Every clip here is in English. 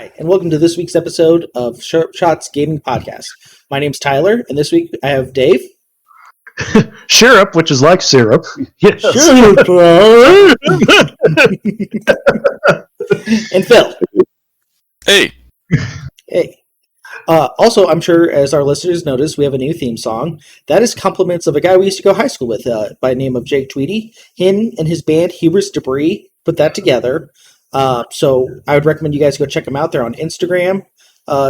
Hi, and welcome to this week's episode of Sharp Shots Gaming Podcast. My name's Tyler, and this week I have Dave. Syrup, which is like syrup. Yes. And Phil. Hey. Hey. Also, I'm sure as our listeners notice, we have a new theme song. That is compliments of a guy we used to go high school with by the name of Jake Tweedy. Him and his band, Hubris Debris, put that together. So I would recommend you guys go check them out. They're on Instagram.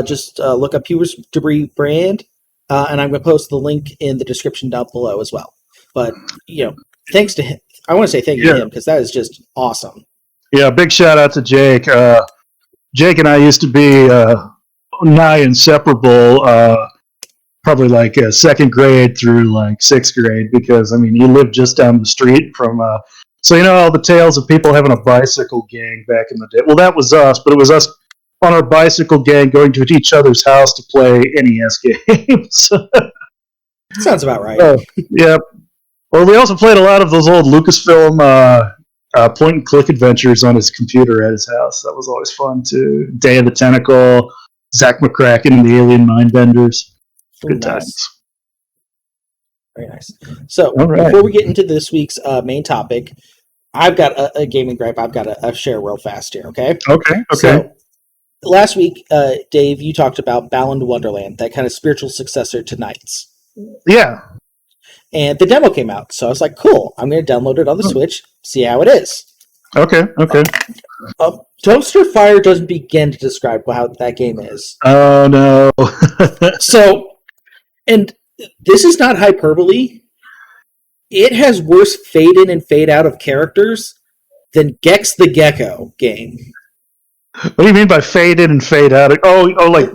Just look up Hubris Debris brand. And I'm going to post the link in the description down below as well. But, thanks to him. I want to say thank you to him because that is just awesome. Yeah, big shout out to Jake. Jake and I used to be nigh inseparable, probably like second grade through like sixth grade because, he lived just down the street from... So all the tales of people having a bicycle gang back in the day. Well, that was us, but it was us on our bicycle gang going to each other's house to play NES games. Sounds about right. Yeah. Well, we also played a lot of those old Lucasfilm point-and-click adventures on his computer at his house. That was always fun, too. Day of the Tentacle, Zack McCracken and the Alien Mindbenders. Good times. Very nice. So, Before we get into this week's main topic, I've got a gaming gripe I've got to share real fast here, okay? Okay. So, last week, Dave, you talked about Balan Wonderland, that kind of spiritual successor to Knights. Yeah. And the demo came out, so I was like, cool, I'm going to download it on the Switch, see how it is. Okay. Dumpster Fire doesn't begin to describe how that game is. Oh, no. So, and this is not hyperbole. It has worse fade in and fade out of characters than Gex the Gecko game. What do you mean by fade in and fade out? Oh, like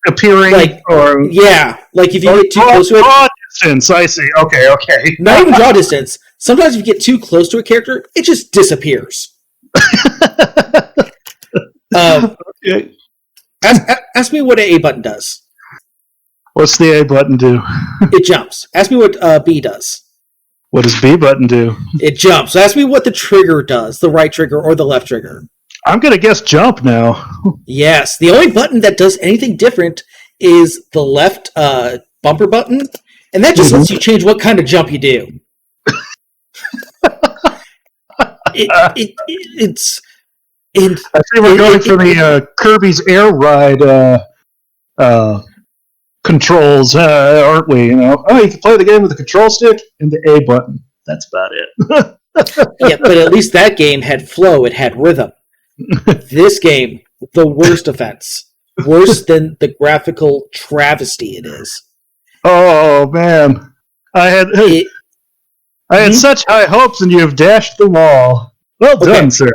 appearing? Like if you get too close to it. Draw distance, I see. Okay. Not even draw distance. Sometimes if you get too close to a character, it just disappears. Okay. Ask me what an A button does. What's the A button do? It jumps. Ask me what B does. What does B button do? It jumps. Ask me what the trigger does, the right trigger or the left trigger. I'm going to guess jump now. Yes. The only button that does anything different is the left bumper button, and that just lets you change what kind of jump you do. It's... And I see we're going for the Kirby's Air Ride controls, aren't we? You can play the game with the control stick and the A button. That's about it. Yeah, but at least that game had flow. It had rhythm. This game, the worst offense. Worse than the graphical travesty it is. Oh, man. I had such high hopes, and you have dashed them all. Well done, sir.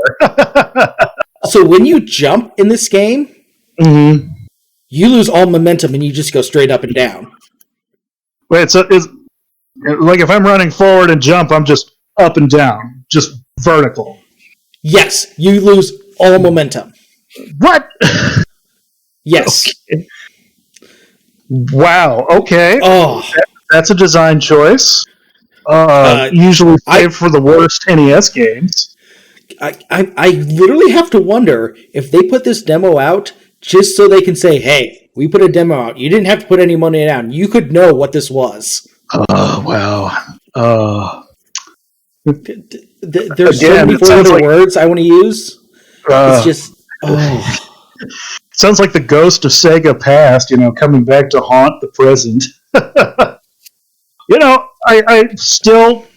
So when you jump in this game, you lose all momentum and you just go straight up and down. Wait, so is like if I'm running forward and jump, I'm just up and down, just vertical. Yes, you lose all momentum. What? Yes. Okay. Wow. Okay. Oh, that's a design choice. Usually saved for the worst NES games. I literally have to wonder if they put this demo out just so they can say, hey, we put a demo out. You didn't have to put any money down. You could know what this was. Oh, wow. There's so many other words I want to use. It's just, Sounds like the ghost of Sega past, coming back to haunt the present. I still...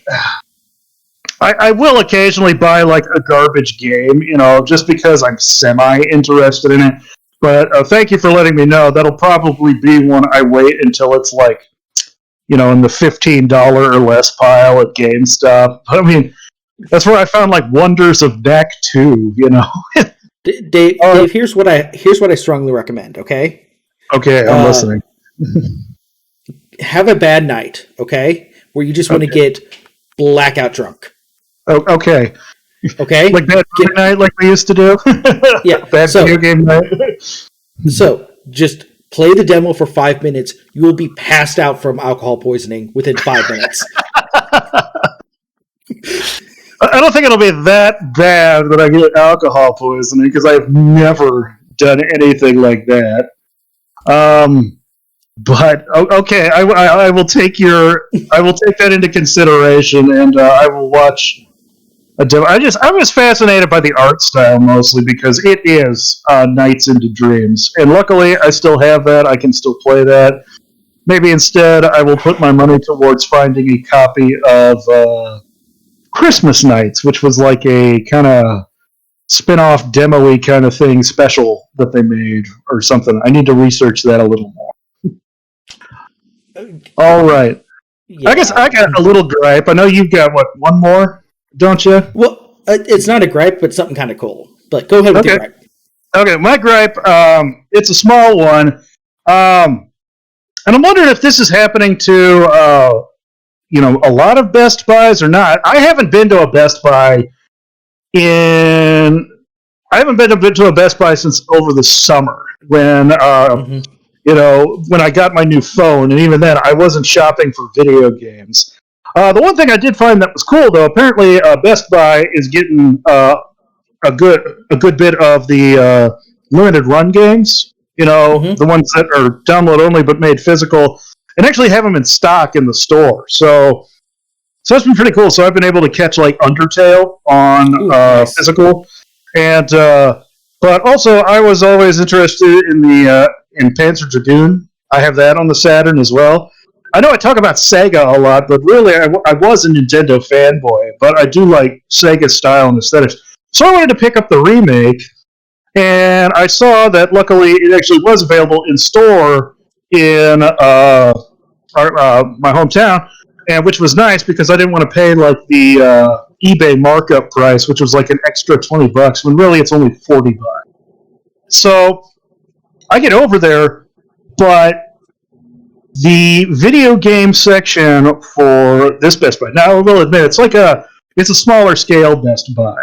I will occasionally buy like a garbage game, just because I'm semi-interested in it. But thank you for letting me know. That'll probably be one I wait until it's like, in the $15 or less pile at GameStop. That's where I found like Wonders of Knack 2, Dave, here's what I strongly recommend, okay? Okay, I'm listening. Have a bad night, okay? Where you just want to get blackout drunk. Oh, okay. Okay? Like that night like we used to do? Yeah. Bad video game night? So, just play the demo for 5 minutes. You will be passed out from alcohol poisoning within 5 minutes. I don't think it'll be that bad that I get alcohol poisoning, because I've never done anything like that. But okay, I will take that into consideration, and I will watch a demo. I was fascinated by the art style mostly because it is Nights into Dreams, and luckily I still have that. I can still play that. Maybe instead I will put my money towards finding a copy of Christmas Nights, which was like a kind of spin-off demo-y kind of thing special that they made or something. I need to research that a little more. All right. Yeah. I guess I got a little gripe. I know you've got, one more, don't you? Well, it's not a gripe, but something kind of cool. But go ahead with your gripe. Okay, my gripe, it's a small one. And I'm wondering if this is happening to, a lot of Best Buys or not. I haven't been to a Best Buy since over the summer when when I got my new phone, and even then I wasn't shopping for video games. The one thing I did find that was cool, though, apparently Best Buy is getting a good bit of the limited run games. The ones that are download only but made physical, and actually have them in stock in the store. So that's been pretty cool. So I've been able to catch like Undertale on nice. Physical, and but also I was always interested in in Panzer Dragoon. I have that on the Saturn as well. I know I talk about Sega a lot, but really I was a Nintendo fanboy. But I do like Sega style and aesthetics. So I wanted to pick up the remake, and I saw that luckily it actually was available in store in my hometown, and which was nice because I didn't want to pay like the eBay markup price, which was like an extra $20 when really it's only $40. So I get over there, but the video game section for this Best Buy, now I will admit it's a smaller scale Best Buy.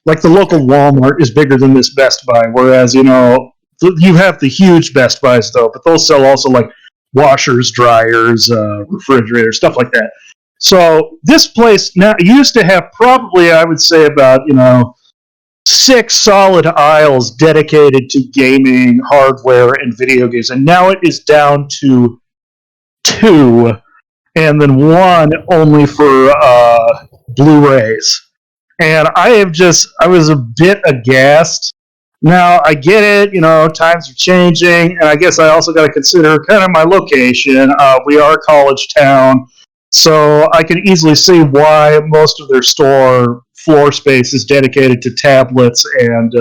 Like the local Walmart is bigger than this Best Buy, whereas you have the huge Best Buys though, but those sell also like washers, dryers, refrigerators, stuff like that. So this place now used to have probably, I would say, about 6 solid aisles dedicated to gaming, hardware, and video games, and now it is down to 2, and then 1 only for Blu-rays. And I was a bit aghast. Now, I get it, times are changing, and I guess I also got to consider kind of my location. We are a college town, so I can easily see why most of their store floor space is dedicated to tablets and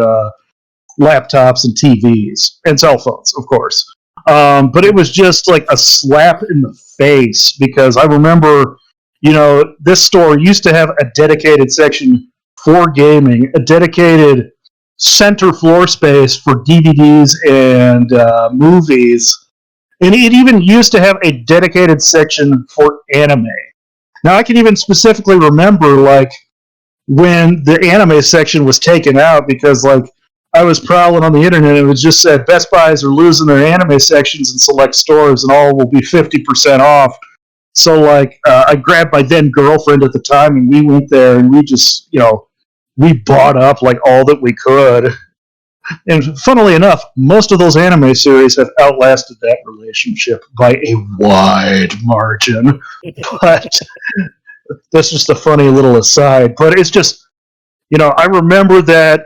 laptops and TVs, and cell phones, of course. But it was just like a slap in the face, because I remember, this store used to have a dedicated section for gaming, a dedicated center floor space for DVDs and movies, and it even used to have a dedicated section for anime. Now I can even specifically remember like when the anime section was taken out, because like I was prowling on the internet and it just said Best Buys are losing their anime sections in select stores and all will be 50% off. So like I grabbed my then girlfriend at the time and we went there and we just we bought up like all that we could. And funnily enough, most of those anime series have outlasted that relationship by a wide margin. But that's just a funny little aside. But it's just, I remember that,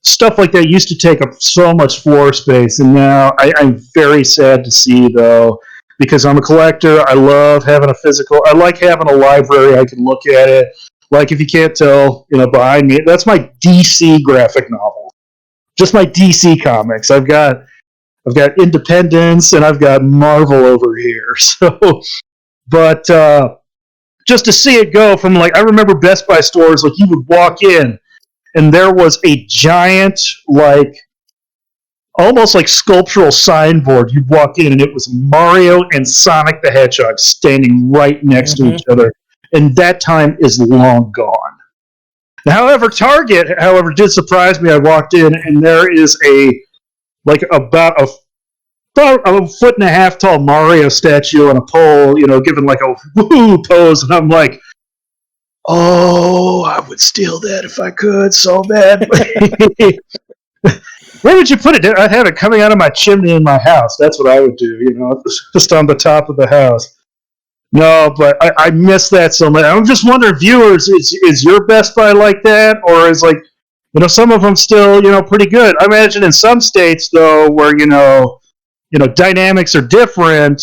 stuff like that used to take up so much floor space. And now I'm very sad to see, though, because I'm a collector. I love having a physical. I like having a library. I can look at it. Like, if you can't tell, behind me, that's my DC graphic novel. Just my DC comics. I've got Independence and I've got Marvel over here. So, but just to see it go from like, I remember Best Buy stores, like you would walk in and there was a giant, like, almost like sculptural signboard. You'd walk in and it was Mario and Sonic the Hedgehog standing right next to each other. And that time is long gone. However, Target, did surprise me. I walked in and there is about a 1.5 foot tall Mario statue on a pole, giving like a woo pose, and I'm like, oh, I would steal that if I could so bad. Where would you put it? I'd have it coming out of my chimney in my house. That's what I would do, just on the top of the house. No, but I miss that so much. I'm just wondering, viewers, is your Best Buy like that, or is some of them still pretty good? I imagine in some states though, where dynamics are different.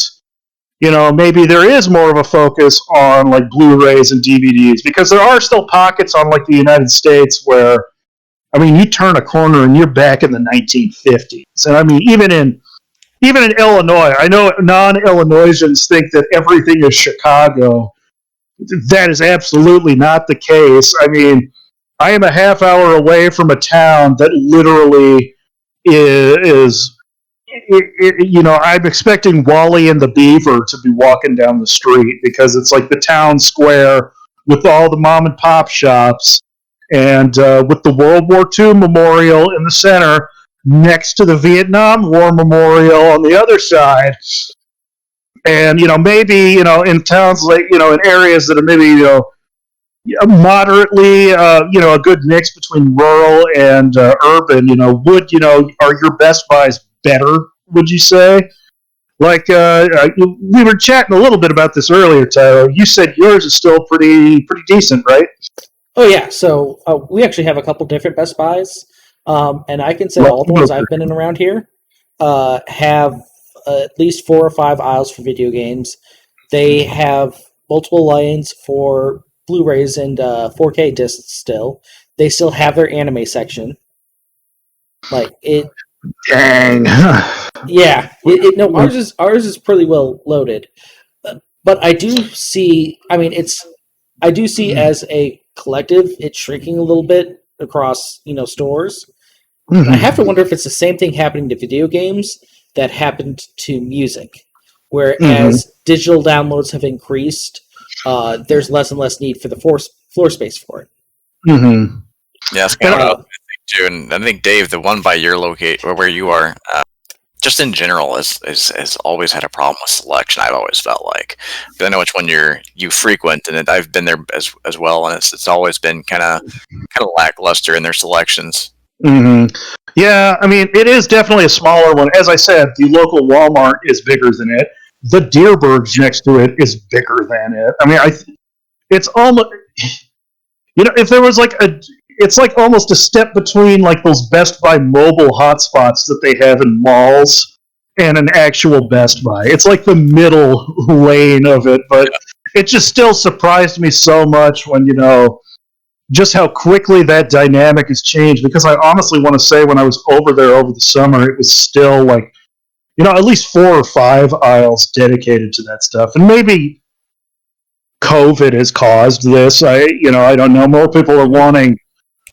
Maybe there is more of a focus on like Blu-rays and DVDs, because there are still pockets on like the United States where, I mean, you turn a corner and you're back in the 1950s, and I mean, even in Illinois, I know non-Illinoisans think that everything is Chicago. That is absolutely not the case. I mean, I am a half hour away from a town that literally is I'm expecting Wally and the Beaver to be walking down the street, because it's like the town square with all the mom and pop shops, and with the World War II memorial in the center next to the Vietnam War memorial on the other side. And maybe in towns like in areas that are maybe moderately a good mix between rural and urban, are your Best Buys better, would you say? Like we were chatting a little bit about this earlier, Tyler. You said yours is still pretty decent, right? Oh yeah, so we actually have a couple different Best Buys, and I can say all the ones I've been in around here have at least 4 or 5 aisles for video games. They have multiple lanes for Blu-rays and 4K discs still. They still have their anime section. Like it. Dang. Yeah. No, ours is pretty well loaded. But I do see. I mean, I do see as a collective, it's shrinking a little bit across stores. I have to wonder if it's the same thing happening to video games that happened to music, whereas digital downloads have increased. There's less and less need for the floor space for it. Yeah, that's kind of what I think too. And I think, Dave, the one by your locate or where you are, just in general, has always had a problem with selection. I've always felt like, because I know which one you frequent, and I've been there as well, and it's always been kind of lackluster in their selections. Yeah, I mean, it is definitely a smaller one. As I said, the local Walmart is bigger than it. The Deerbergs next to it is bigger than it. I mean, it's almost, if there was it's like almost a step between like those Best Buy mobile hotspots that they have in malls and an actual Best Buy. It's like the middle lane of it, but it just still surprised me so much when, just how quickly that dynamic has changed, because I honestly want to say when I was over there over the summer, it was still like, at least 4 or 5 aisles dedicated to that stuff. And maybe COVID has caused this. I don't know. More people are wanting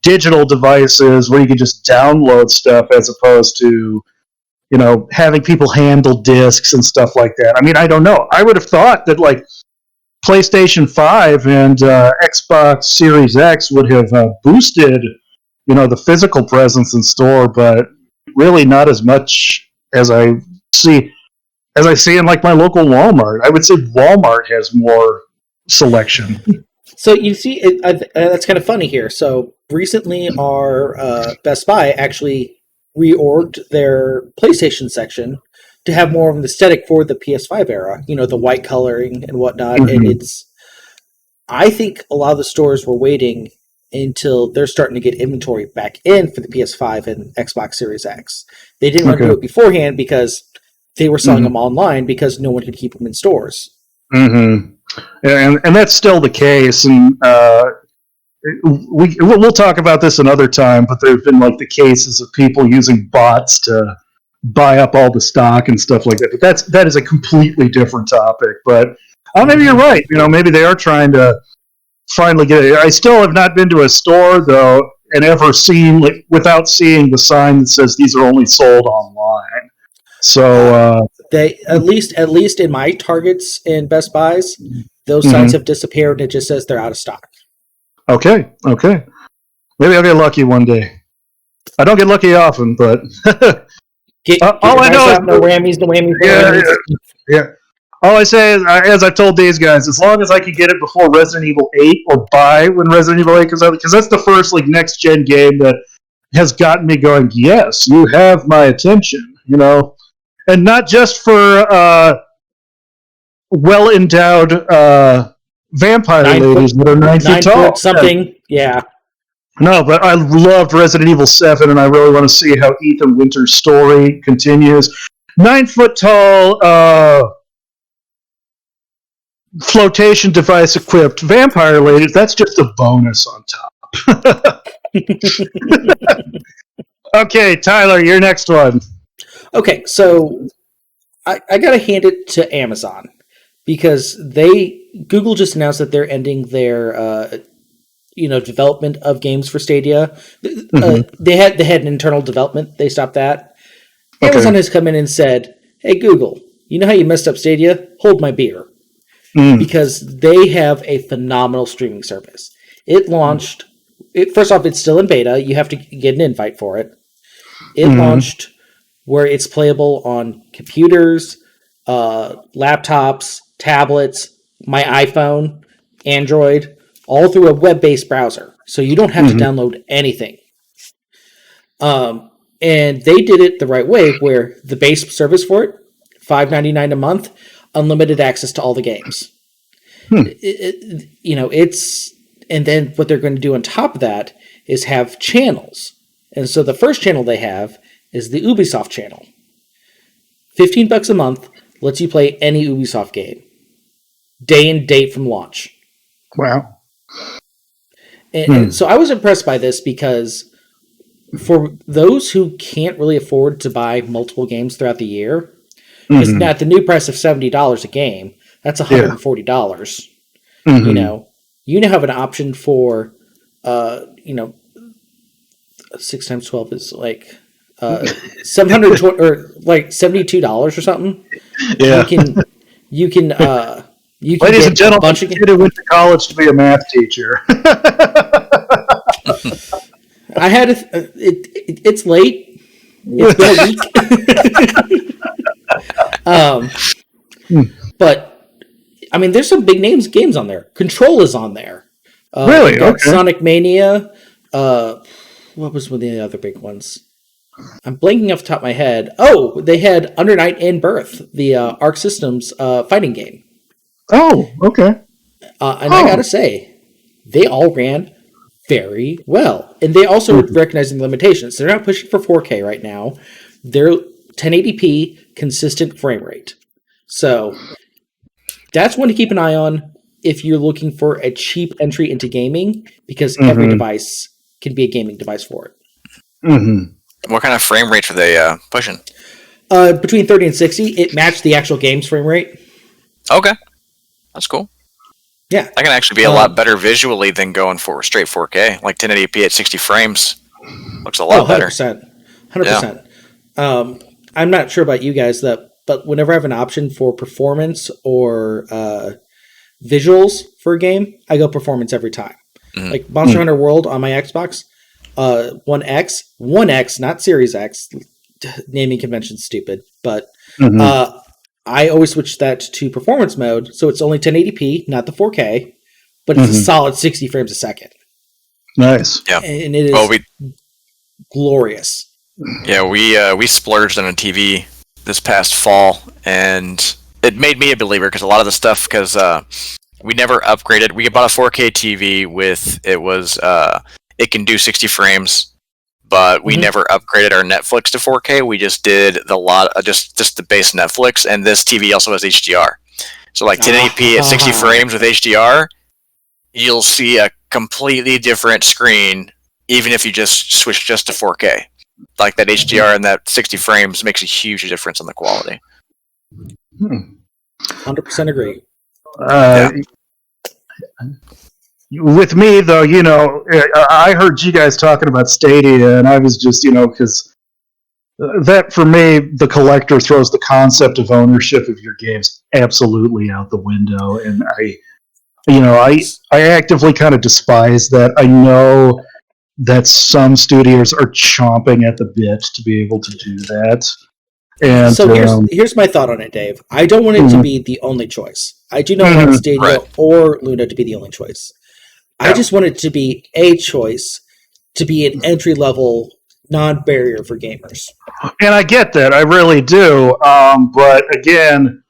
digital devices where you can just download stuff as opposed to, having people handle discs and stuff like that. I mean, I don't know. I would have thought that like PlayStation 5 and Xbox Series X would have boosted, the physical presence in store, but really not as much as I see in like my local Walmart. I would say Walmart has more selection. So you see, that's kind of funny here. So recently, our Best Buy actually reorged their PlayStation section to have more of an aesthetic for the PS5 era. The white coloring and whatnot. And I think a lot of the stores were waiting until they're starting to get inventory back in for the PS5 and Xbox Series X. They didn't want to do it beforehand because they were selling them online because no one could keep them in stores. And that's still the case. And we'll talk about this another time, but there have been like the cases of people using bots to buy up all the stock and stuff like that. But that is a completely different topic. But maybe you're right. Maybe they are trying to finally get it. I still have not been to a store though and ever seen without seeing the sign that says these are only sold online. So they at least in my Targets and Best Buys, those signs have disappeared. And it just says they're out of stock. Okay. Maybe I'll get lucky one day. I don't get lucky often, but all I know is no whammies. Yeah. All I say is, as I've told these guys, as long as I can get it before Resident Evil 8 or buy when Resident Evil 8 comes out, because that's the first like next gen game that has gotten me going, yes, you have my attention, and not just for well-endowed vampire ladies that are 9 feet tall. something, yeah. No, but I loved Resident Evil 7, and I really want to see how Ethan Winter's story continues. 9 foot tall, flotation device equipped vampire ladies, that's just a bonus on top. Okay, Tyler, your next one. Okay, so I got to hand it to Amazon because Google just announced that they're ending their development of games for Stadia. They had an internal development. They stopped that. Okay. Amazon has come in and said, "Hey Google, you know how you messed up Stadia? Hold my beer." Because they have a phenomenal streaming service. It launched. First off, it's still in beta. You have to get an invite for it. It launched where it's playable on computers, laptops, tablets, my iPhone, Android, all through a web-based browser. So you don't have to download anything. And they did it the right way, where the base service for it, $5.99 a month, unlimited access to all the games. It's, and then what they're going to do on top of that is have channels. And so the first channel they have is the Ubisoft channel. $15 a month lets you play any Ubisoft game, day and date from launch. Wow. And so I was impressed by this because for those who can't really afford to buy multiple games throughout the year, it's not the new price of $70 a game. That's $140. You now have an option for, 6 times 12 is like $720 or like $72 or something. Yeah. You can ladies and gentlemen, you went to college to be a math teacher. I had it's late. It's been a week. But I mean, there's some big games on there. Control is on there. Really? Okay. Sonic Mania. What was one of the other big ones? I'm blanking off the top of my head. Oh, they had Under Night and Birth, the Arc Systems fighting game. Oh, okay. I gotta say, they all ran very well. And they also are recognizing the limitations. They're not pushing for 4K right now. They're 1080p consistent frame rate. So that's one to keep an eye on if you're looking for a cheap entry into gaming, because every device can be a gaming device for it. What kind of frame rates are they pushing? Between 30 and 60. It matched the actual game's frame rate. Okay. That's cool. Yeah. That can actually be a lot better visually than going for straight 4K. Like 1080p at 60 frames looks a lot better. 100%. 100%. Yeah. I'm not sure about you guys, but whenever I have an option for performance or visuals for a game, I go performance every time. Like Monster Hunter World on my Xbox, One X, not Series X. Naming convention's stupid, but I always switch that to performance mode, so it's only 1080p, not the 4K, but it's a solid 60 frames a second. Nice. Yeah. And it is glorious. Yeah, we splurged on a TV this past fall, and it made me a believer because a lot of the stuff, because we never upgraded. We bought a 4K TV with it can do 60 frames, but we never upgraded our Netflix to 4K. We just did just the base Netflix, and this TV also has HDR. So like 1080p at 60 frames with HDR, you'll see a completely different screen, even if you just switch just to 4K. Like that HDR and that 60 frames makes a huge difference in the quality. 100% agree. With me, though, I heard you guys talking about Stadia, and I was just, because that, for me, the collector throws the concept of ownership of your games absolutely out the window, and I actively kind of despise that. I know that some studios are chomping at the bit to be able to do that. And so here's my thought on it, Dave. I don't want it to be the only choice. I do not want Stadia or Luna to be the only choice. I just want it to be a choice, to be an entry-level non-barrier for gamers. And I get that, I really do. But again,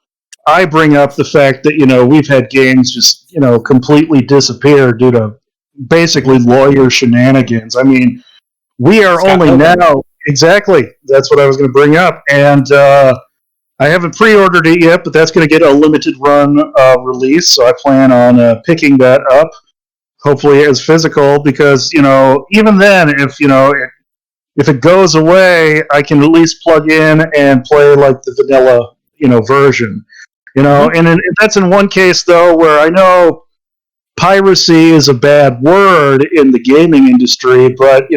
I bring up the fact that we've had games just completely disappear due to basically lawyer shenanigans. I mean, we are Scott only Pilgrim. now exactly. That's what I was going to bring up, and I haven't pre-ordered it yet, but that's going to get a limited run release. So I plan on picking that up, hopefully as physical, because even then, if it goes away, I can at least plug in and play like the vanilla version. And that's in one case though where I know piracy is a bad word in the gaming industry, but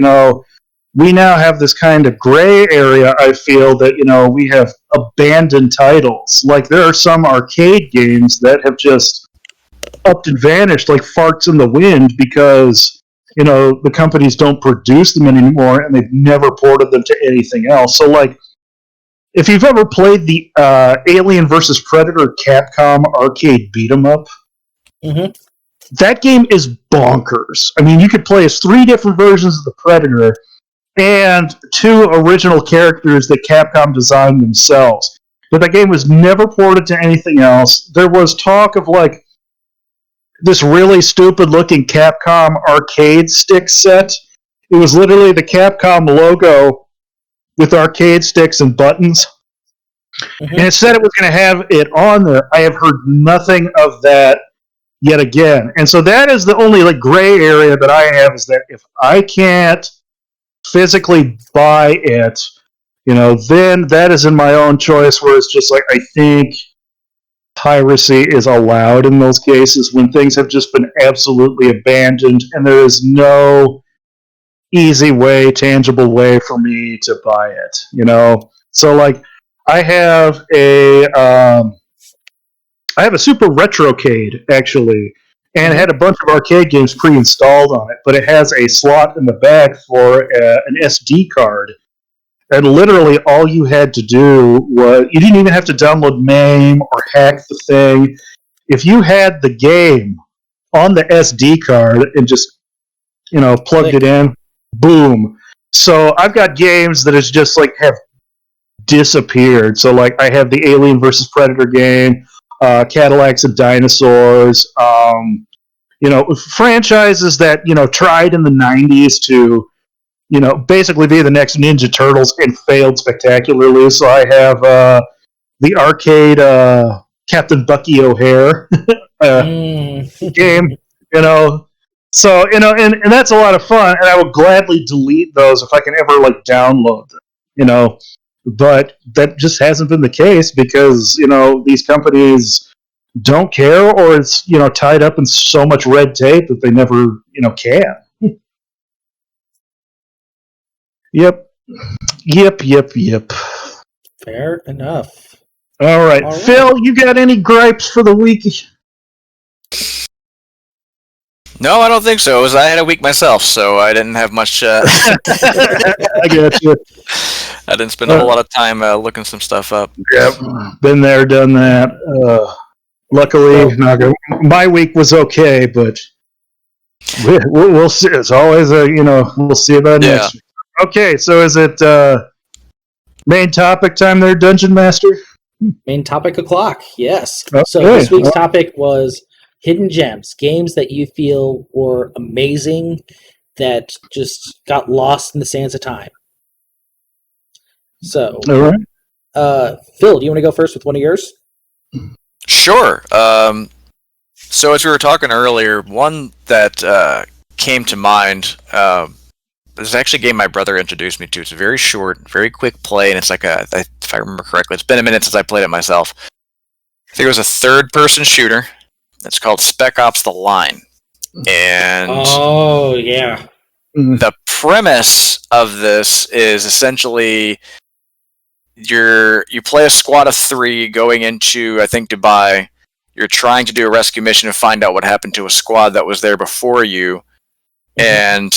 we now have this kind of gray area. I feel that we have abandoned titles. Like there are some arcade games that have just upped and vanished like farts in the wind because the companies don't produce them anymore and they've never ported them to anything else. So like if you've ever played the Alien vs. Predator Capcom arcade beat 'em up, that game is bonkers. I mean, you could play as 3 different versions of the Predator and 2 original characters that Capcom designed themselves. But that game was never ported to anything else. There was talk of like this really stupid looking Capcom arcade stick set. It was literally the Capcom logo with arcade sticks and buttons. And it said it was going to have it on there. I have heard nothing of that yet again. And so that is the only like gray area that I have, is that if I can't physically buy it, then that is in my own choice, where it's just like I think piracy is allowed in those cases when things have just been absolutely abandoned and there is no easy way, tangible way for me to buy it. So like I have a Super Retrocade actually, and it had a bunch of arcade games pre-installed on it, but it has a slot in the back for an SD card. And literally all you had to do was, you didn't even have to download MAME or hack the thing. If you had the game on the SD card and just, plugged it in, boom. So I've got games that is just like have disappeared. So like I have the Alien vs. Predator game, Cadillacs and Dinosaurs, franchises that, tried in the 90s to, basically be the next Ninja Turtles and failed spectacularly. So I have the arcade Captain Bucky O'Hare game, So, and that's a lot of fun, and I would gladly delete those if I can ever, like, download them, But that just hasn't been the case because, these companies don't care, or it's, tied up in so much red tape that they never, can. Yep. Fair enough. All right. Phil, you got any gripes for the week? No, I don't think so. I had a week myself, so I didn't have much. I got you. I didn't spend a whole lot of time looking some stuff up. Yep. Been there, done that. Luckily, my week was okay, but we'll see. It's always we'll see about next week. Okay, so is it main topic time there, Dungeon Master? Main topic o'clock, yes. Okay. So this week's topic was hidden gems, games that you feel were amazing that just got lost in the sands of time. So, all right. Phil, do you want to go first with one of yours? Sure. So as we were talking earlier, one that came to mind. This is actually a game my brother introduced me to. It's a very short, very quick play, and it's like if I remember correctly, it's been a minute since I played it myself. I think it was a third-person shooter. It's called Spec Ops: The Line. And oh, yeah. The premise of this is essentially you play a squad of 3 going into, I think, Dubai. You're trying to do a rescue mission and find out what happened to a squad that was there before you. And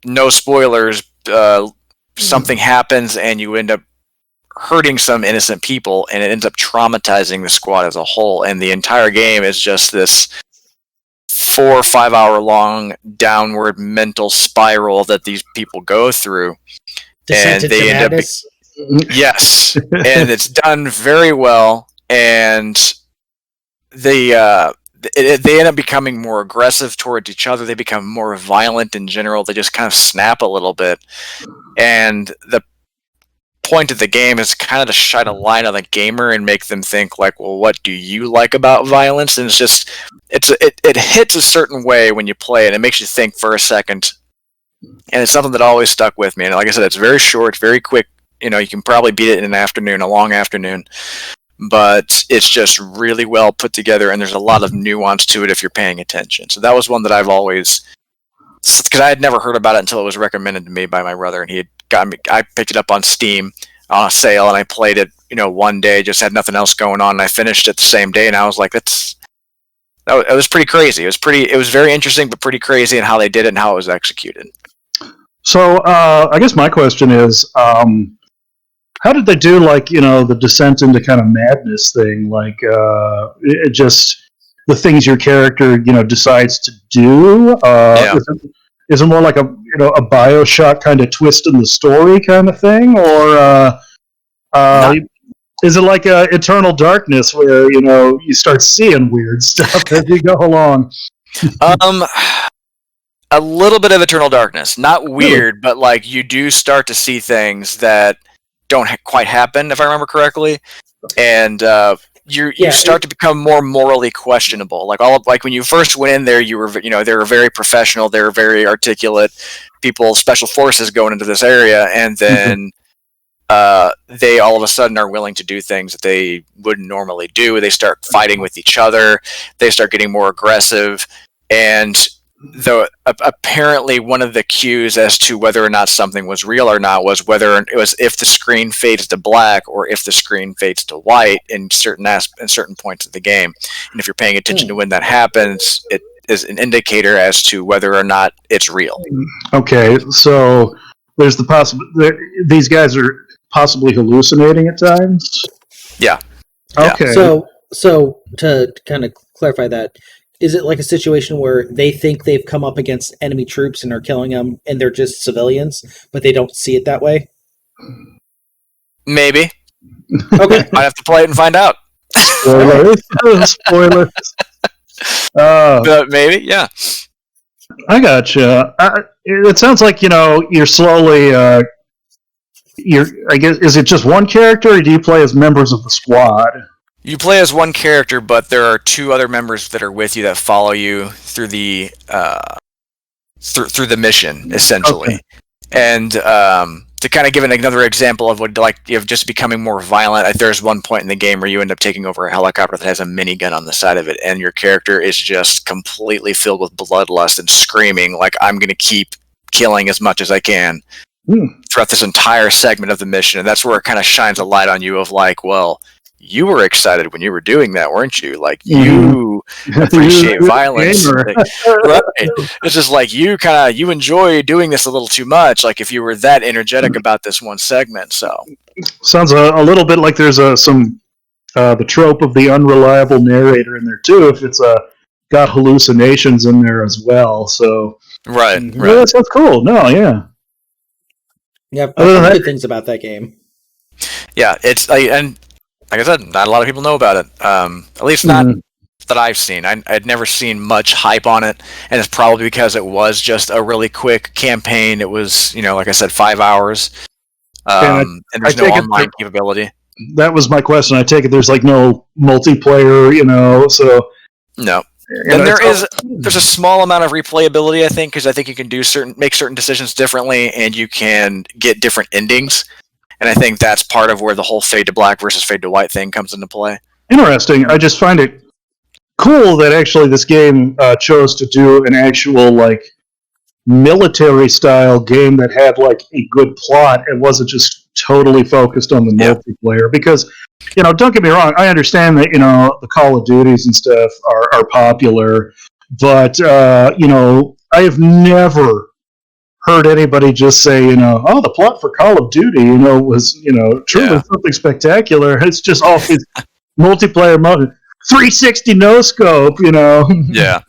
no spoilers, something happens and you end up hurting some innocent people, and it ends up traumatizing the squad as a whole. And the entire game is just this 4 or 5 hour long downward mental spiral that these people go through. Descent and into they end up Madness. yes, and it's done very well, and they they end up becoming more aggressive towards each other. They become more violent in general. They just kind of snap a little bit, and the point of the game is kind of to shine a light on the gamer and make them think like, well, what do you like about violence? And it's just it hits a certain way when you play it. It makes you think for a second, and it's something that always stuck with me. And like I said, it's very short, very quick. You know, you can probably beat it in an afternoon, a long afternoon, but it's just really well put together, and there's a lot of nuance to it if you're paying attention. So that was one that I've always, because I had never heard about it until it was recommended to me by my brother, and he had got me. I picked it up on Steam on a sale, and I played it. You know, one day, just had nothing else going on, and I finished it the same day, and I was like, it was pretty crazy. It was very interesting, but pretty crazy in how they did it and how it was executed. So I guess my question is, how did they do, like, you know, the descent into kind of madness thing? Like, it just the things your character, you know, decides to do. Is it more like a BioShock kind of twist in the story kind of thing, or is it like Eternal Darkness where, you know, you start seeing weird stuff as you go along? A little bit of Eternal Darkness, not weird, but like you do start to see things that don't quite happen, if I remember correctly, and you start to become more morally questionable. Like when you first went in there, they were very professional, they were very articulate people, special forces going into this area, and then they all of a sudden are willing to do things that they wouldn't normally do. They start fighting with each other. They start getting more aggressive, and apparently one of the cues as to whether or not something was real or not was whether it was if the screen fades to black or if the screen fades to white in certain points of the game. And if you're paying attention to when that happens, it is an indicator as to whether or not it's real. Okay, so there's the possibility these guys are possibly hallucinating at times. Yeah. Okay. So to kind of clarify that, is it like a situation where they think they've come up against enemy troops and are killing them, and they're just civilians, but they don't see it that way? Maybe. Okay. Might have to play it and find out. Spoilers. But maybe, yeah. I gotcha. It sounds like, you know, you're slowly. I guess, is it just one character, or do you play as members of the squad? You play as one character, but there are two other members that are with you that follow you through the through the mission, essentially. Okay. And to kind of give another example of what just becoming more violent, there's one point in the game where you end up taking over a helicopter that has a minigun on the side of it, and your character is just completely filled with bloodlust and screaming like, "I'm going to keep killing as much as I can." Throughout this entire segment of the mission, and that's where it kind of shines a light on you of like, well, you were excited when you were doing that, weren't you? Like, you appreciate violence. Right. It's just like you enjoy doing this a little too much, like if you were that energetic about this one segment. So sounds a little bit like there's some the trope of the unreliable narrator in there too, if it's got hallucinations in there as well. So right. Yeah, that's cool. No, yeah. Yeah, I've heard good things about that game. Yeah, it's and like I said, not a lot of people know about it. At least not that I've seen. I'd never seen much hype on it, and it's probably because it was just a really quick campaign. It was, like I said, 5 hours, and there's no online capability. That was my question. I take it there's like no multiplayer, so no. And there's a small amount of replayability, I think, because I think you can make certain decisions differently, and you can get different endings. And I think that's part of where the whole fade to black versus fade to white thing comes into play. Interesting. I just find it cool that actually this game chose to do an actual military style game that had a good plot and wasn't just totally focused on the multiplayer. Because don't get me wrong, I understand that the Call of Duties and stuff are popular, but I have never heard anybody just say, the plot for Call of Duty, was, truly something spectacular. It's just all multiplayer mode, 360 no scope, Yeah.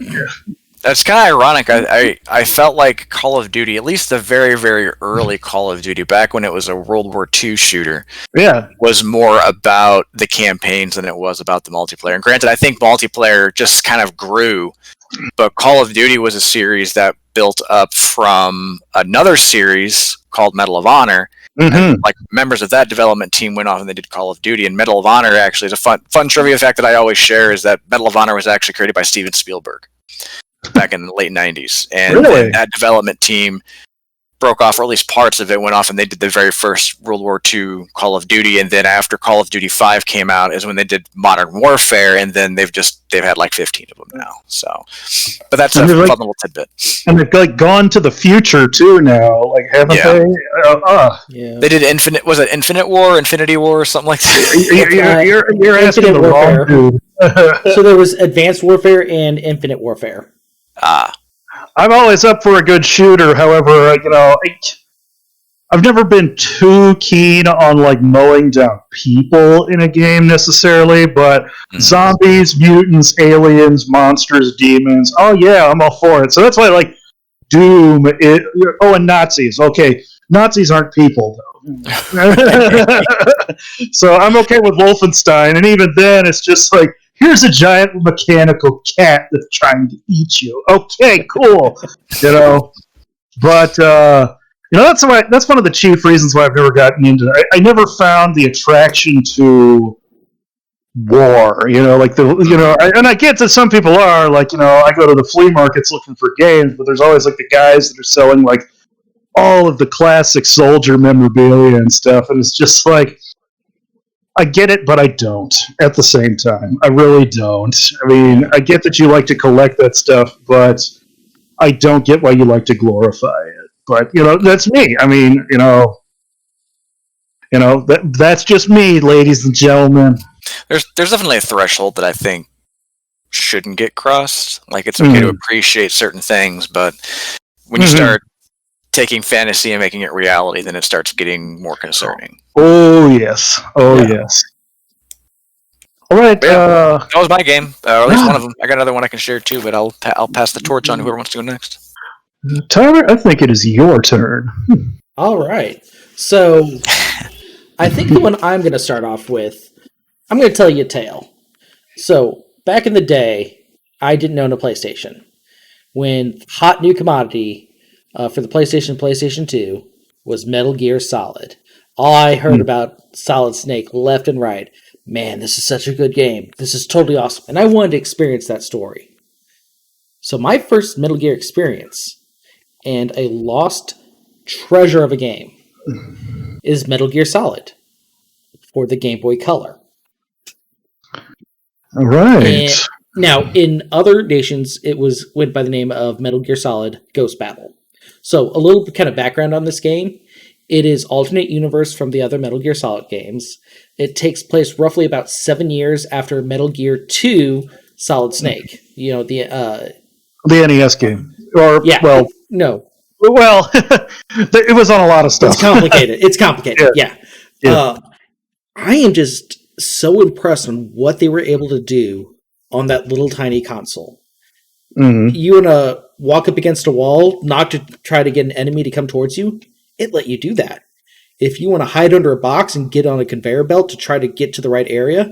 That's kind of ironic. I felt like Call of Duty, at least the very, very early Call of Duty, back when it was a World War II shooter, Yeah. was more about the campaigns than it was about the multiplayer. And granted, I think multiplayer just kind of grew, but Call of Duty was a series that built up from another series called Medal of Honor. And like members of that development team went off and they did Call of Duty. And Medal of Honor actually is a fun trivia fact that I always share is that Medal of Honor was actually created by Steven Spielberg back in the late 90s. And Really? that development team broke off, or at least parts of it went off, and they did the very first World War II Call of Duty. And then after Call of Duty 5 came out is when they did Modern Warfare, and then they've had like 15 of them now. So, but that's a fun little tidbit. And they've like gone to the future too now, like haven't they? Yeah. They did Infinite War, Infinity War, or something like that? You're asking the wrong dude. So there was Advanced Warfare and Infinite Warfare. I'm always up for a good shooter. However, I've never been too keen on like mowing down people in a game necessarily, but zombies, mutants, aliens, monsters, demons. Oh yeah, I'm all for it. So that's why I like Doom. And Nazis. Okay, Nazis aren't people though. So I'm okay with Wolfenstein, and even then, it's just like, here's a giant mechanical cat that's trying to eat you. Okay, cool. But that's one of the chief reasons why I've never gotten into it. I never found the attraction to war. And I get that some people are like, I go to the flea markets looking for games, but there's always like the guys that are selling like all of the classic soldier memorabilia and stuff, and it's just like, I get it, but I don't at the same time. I really don't. I mean, I get that you like to collect that stuff, but I don't get why you like to glorify it. But, that's me. I mean, that's just me, ladies and gentlemen. There's definitely a threshold that I think shouldn't get crossed. Like, it's okay to appreciate certain things, but when you start taking fantasy and making it reality, then it starts getting more concerning. Oh, yes. Yes. All right. That was my game, or at least one of them. I got another one I can share too, but I'll pass the torch on to whoever wants to go next. Tyler, I think it is your turn. All right. So I think the one I'm going to start off with, I'm going to tell you a tale. So back in the day, I didn't own a PlayStation. When hot new commodity for the PlayStation 2 was Metal Gear Solid. I heard about Solid Snake left and right. Man, this is such a good game. This is totally awesome. And I wanted to experience that story. So my first Metal Gear experience, and a lost treasure of a game, is Metal Gear Solid for the Game Boy Color. All right. And now, in other nations, it went by the name of Metal Gear Solid Ghost Battle. So, a little kind of background on this game. It is alternate universe from the other Metal Gear Solid games. It takes place roughly about 7 years after Metal Gear 2 Solid Snake. The NES game. Or, yeah, well... No. Well, it was on a lot of stuff. It's complicated. Yeah. I am just so impressed on what they were able to do on that little tiny console. Mm-hmm. You want to walk up against a wall, not to try to get an enemy to come towards you, it let you do that. If you want to hide under a box and get on a conveyor belt to try to get to the right area,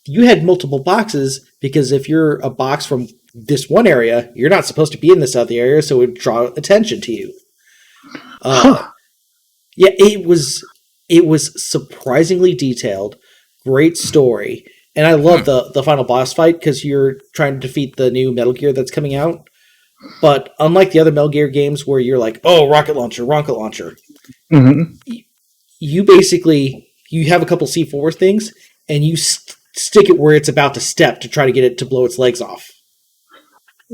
you had multiple boxes, because if you're a box from this one area, you're not supposed to be in this other area, so it would draw attention to you. Yeah, it was surprisingly detailed, great story, and I love the final boss fight, because you're trying to defeat the new Metal Gear that's coming out. But unlike the other Metal Gear games where you're like, oh, rocket launcher, mm-hmm. you basically, you have a couple C4 things, and you stick it where it's about to step to try to get it to blow its legs off.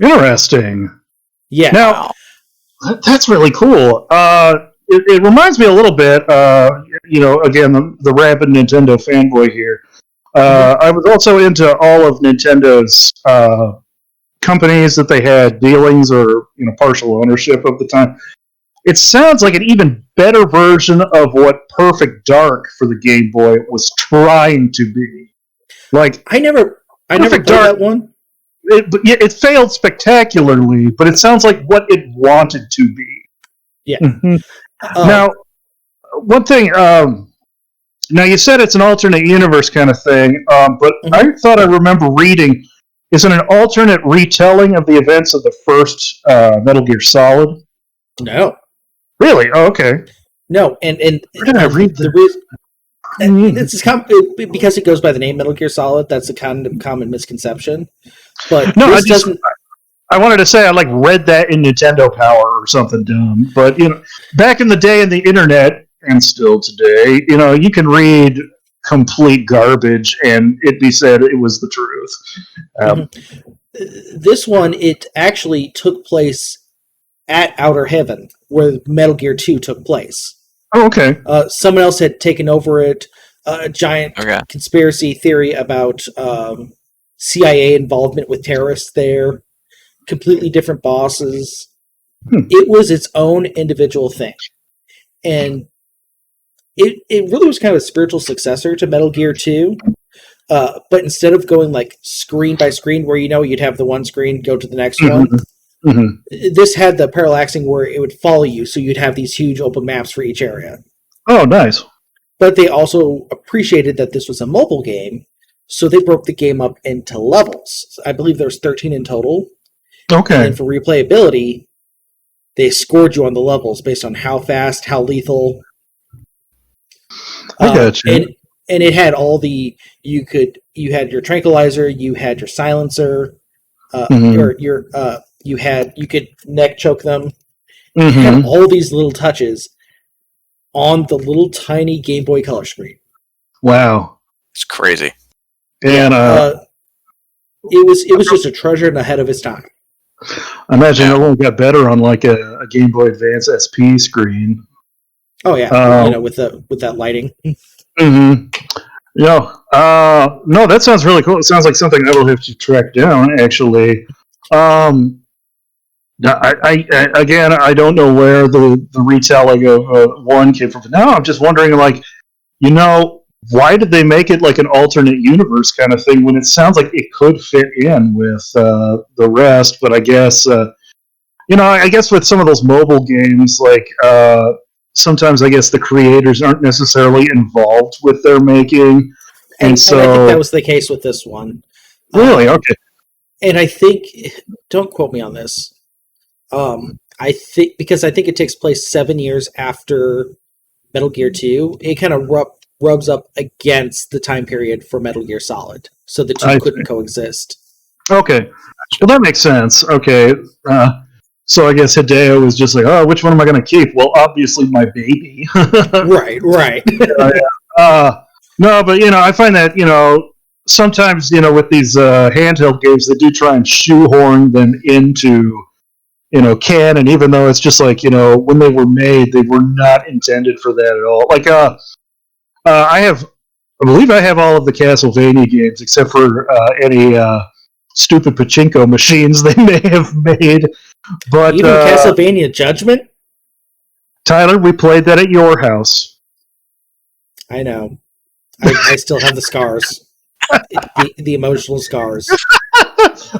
Interesting. Yeah. Now, that's really cool. It reminds me a little bit, again, the rabid Nintendo fanboy here. I was also into all of Nintendo's companies that they had dealings or partial ownership of the time. It sounds like an even better version of what Perfect Dark for the Game Boy was trying to be. Like, I never played that one. it failed spectacularly, but it sounds like what it wanted to be. Yeah. Mm-hmm. Now, one thing. Now you said it's an alternate universe kind of thing, but I thought I remember reading. Is it an alternate retelling of the events of the first Metal Gear Solid? No. Really? Oh, okay. No, and where did I read the reason? Because it goes by the name Metal Gear Solid. That's a kind of common misconception. But no, this doesn't. I wanted to say I read that in Nintendo Power or something dumb, but back in the day in the internet and still today, you can read complete garbage and it be said it was the truth. This one, it actually took place at Outer Heaven, where Metal Gear 2 took place. Oh, okay. Someone else had taken over it. A giant conspiracy theory about CIA involvement with terrorists there. Completely different bosses. It was its own individual thing. And it really was kind of a spiritual successor to Metal Gear 2. But instead of going screen by screen where you'd have the one screen go to the next one, this had the parallaxing where it would follow you, so you'd have these huge open maps for each area. Oh, nice. But they also appreciated that this was a mobile game, so they broke the game up into levels. I believe there's 13 in total. Okay. And for replayability, they scored you on the levels based on how fast, how lethal. I got you. And it had all the you had your tranquilizer, you had your silencer, or you could neck choke them. It had all these little touches on the little tiny Game Boy Color screen. Wow, it's crazy. And it was just a treasure and ahead of its time. I imagine it only got better on a Game Boy Advance SP screen. Oh yeah, with that lighting. No, that sounds really cool. It sounds like something I will have to track down. Actually, I don't know where the retelling of one came from. But now I'm just wondering, why did they make it like an alternate universe kind of thing when it sounds like it could fit in with the rest? But I guess I guess with some of those mobile games, sometimes I guess the creators aren't necessarily involved with their making, and so I think that was the case with this one. Really, okay. And I think, don't quote me on this. I think it takes place 7 years after Metal Gear 2. It kind of rubs up against the time period for Metal Gear Solid, so the two couldn't coexist. Okay, well that makes sense. Okay, so I guess Hideo was just like, oh, which one am I going to keep? Well, obviously my baby. Right. No, but I find that sometimes with these handheld games, they do try and shoehorn them into canon, even though it's just when they were made, they were not intended for that at all. I believe I have all of the Castlevania games except for any stupid pachinko machines they may have made. But even Castlevania Judgment? Tyler, we played that at your house. I know. I still have the scars. The emotional scars.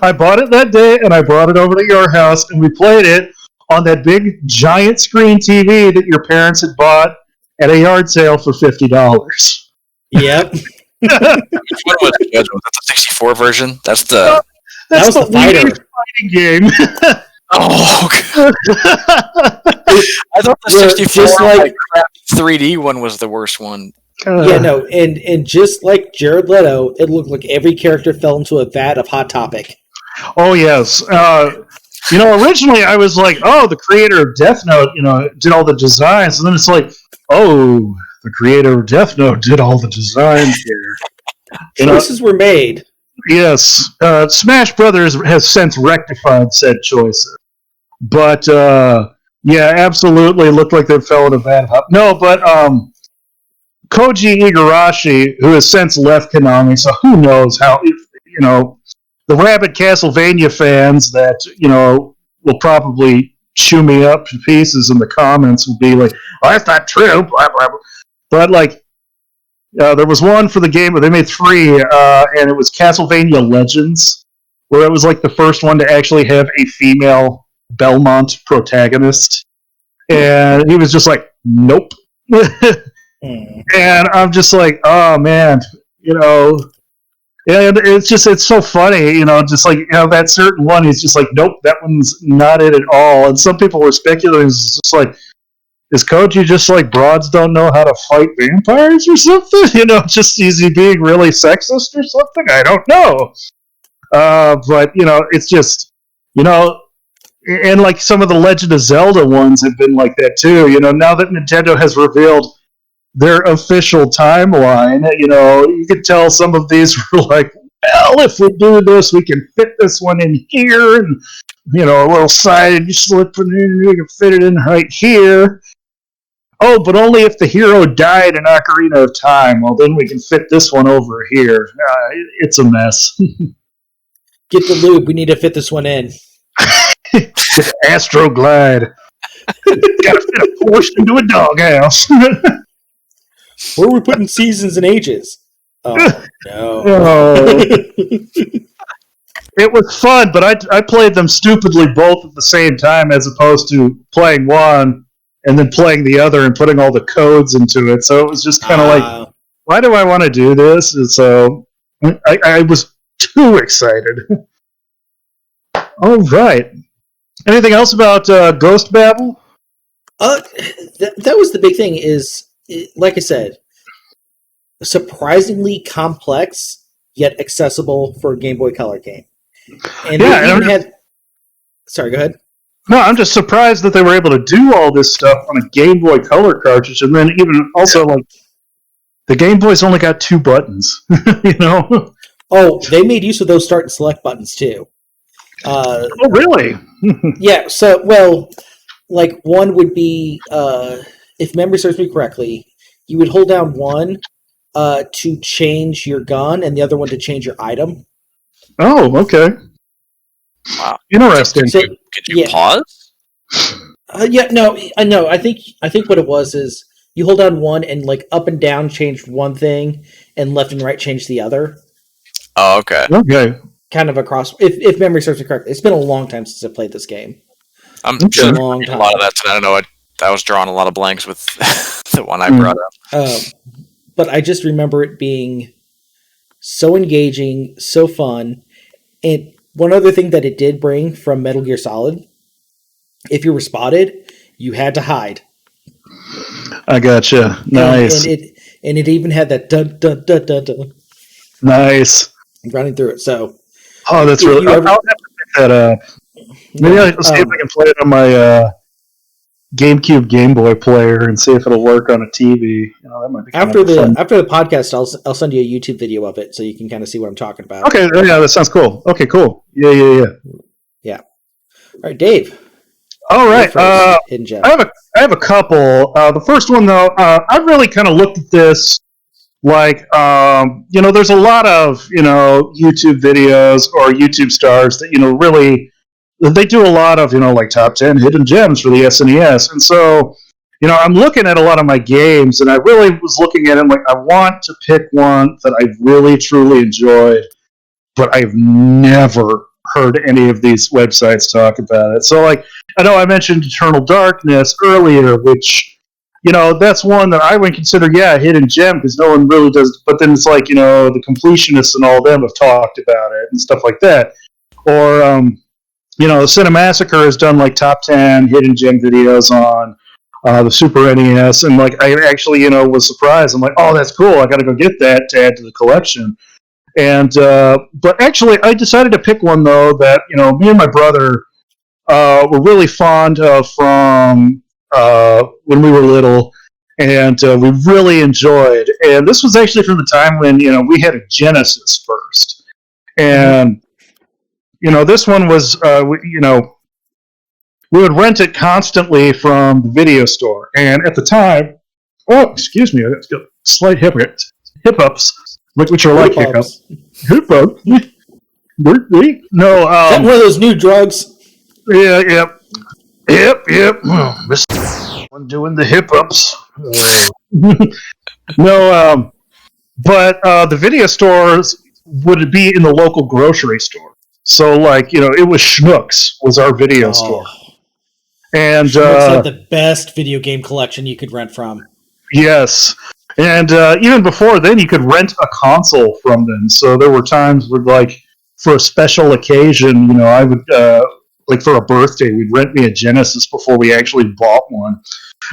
I bought it that day, and I brought it over to your house, and we played it on that big, giant screen TV that your parents had bought at a yard sale for $50. Yep. Which one was the Judgment? That's the 64 version? That's the fighting game. Oh, God. I thought the 64 3D one was the worst one. Yeah, no, and just like Jared Leto, it looked like every character fell into a vat of Hot Topic. Oh, yes. Originally I was like, oh, the creator of Death Note, did all the designs, and then it's like, oh, the creator of Death Note did all the designs here. Choices were made. Yes. Smash Brothers has since rectified said choices. But, yeah, absolutely looked like they fell in a vat of hot. No, but, Koji Igarashi, who has since left Konami, so who knows how, the rabid Castlevania fans that, will probably chew me up to pieces in the comments will be like, oh, that's not true, blah, blah, blah. But, there was one for the game, but they made 3, and it was Castlevania Legends, where it was like the first one to actually have a female Belmont protagonist. And he was just like, nope. And I'm just like, oh man, you know, and it's so funny, you know, just like, you know, that certain one, he's just like, nope, that one's not it at all. And some people were speculating, it's just like, is Koji just like broads don't know how to fight vampires or something? You know, just is he being really sexist or something? I don't know. But, you know, it's just, you know, and like some of the Legend of Zelda ones have been like that too. You know, now that Nintendo has revealed their official timeline, you know, you could tell some of these were like, well, if we do this, we can fit this one in here, and, you know, a little side slip in here, we can fit it in right here. Oh, but only if the hero died in Ocarina of Time. Well, then we can fit this one over here. It's a mess. Get the lube. We need to fit this one in. It's Astro Glide. Gotta fit a Porsche into a doghouse. Where are we putting seasons and ages? Oh, no. Oh. It was fun, but I played them stupidly both at the same time as opposed to playing one and then playing the other and putting all the codes into it. So it was just kind of like, why do I want to do this? And so I was too excited. All right. Anything else about Ghost Babel? That was the big thing is, like I said, surprisingly complex, yet accessible for a Game Boy Color game. And yeah, they even had... Sorry, go ahead. No, I'm just surprised that they were able to do all this stuff on a Game Boy Color cartridge, and then even also, like, the Game Boy's only got 2 buttons, you know? Oh, they made use of those start and select buttons, too. Oh, really? Yeah, so, well, like, one would be, if memory serves me correctly, you would hold down one to change your gun, and the other one to change your item. Oh, okay. Wow. Interesting. So, Could you pause? Yeah, no, I know. I think what it was is you hold down one and like up and down changed one thing, and left and right changed the other. Oh, okay. Okay. Kind of across. If memory serves me correctly, it's been a long time since I played this game. I'm It's sure a long a time. lot of that. I don't know. I was drawing a lot of blanks with the one I brought up. But I just remember it being so engaging, so fun, and one other thing that it did bring from Metal Gear Solid, if you were spotted, you had to hide. I gotcha. Nice. And it even had that dun dun dun dun dun Nice. running through it. So, Oh, that's really. I'll have to pick that up. Maybe I'll see if I can play it on my GameCube Game Boy player and see if it'll work on a TV. You know, that might be after the podcast, I'll send you a YouTube video of it so you can kind of see what I'm talking about. Okay, yeah, that sounds cool. Okay, cool. Yeah. All right, Dave. All right. Hidden gem. I have a couple. The first one though, I really kind of looked at this like, you know, there's a lot of, you know, YouTube videos or YouTube stars that, you know, really, they do a lot of, you know, like top 10 hidden gems for the SNES. And so, you know, I'm looking at a lot of my games and I really was looking at them like, I want to pick one that I really truly enjoyed, but I've never heard any of these websites talk about it. So, like, I know I mentioned Eternal Darkness earlier, which, you know, that's one that I would consider, yeah, a hidden gem because no one really does. But then it's like, you know, the completionists and all them have talked about it and stuff like that. Or, you know, Cinemassacre has done like top 10 hidden gem videos on the Super NES, and like I actually, you know, was surprised. I'm like, oh, that's cool. I got to go get that to add to the collection. And but actually, I decided to pick one though that, you know, me and my brother were really fond of from when we were little, and we really enjoyed. And this was actually from the time when, you know, we had a Genesis first, and you know, this one was, you know, we would rent it constantly from the video store. And at the time, oh, excuse me, I got slight hiccups, which are like hiccups. Hiccups? No, Is that one of those new drugs? Yeah, yep. This one doing the hiccups. No, but the video stores would be in the local grocery store. So, like, it was Schnucks was our video store. And Schnucks had the best video game collection you could rent from. Yes. And even before then, you could rent a console from them. So there were times where, like, for a special occasion, I would, like, for a birthday, we'd rent me a Genesis before we actually bought one.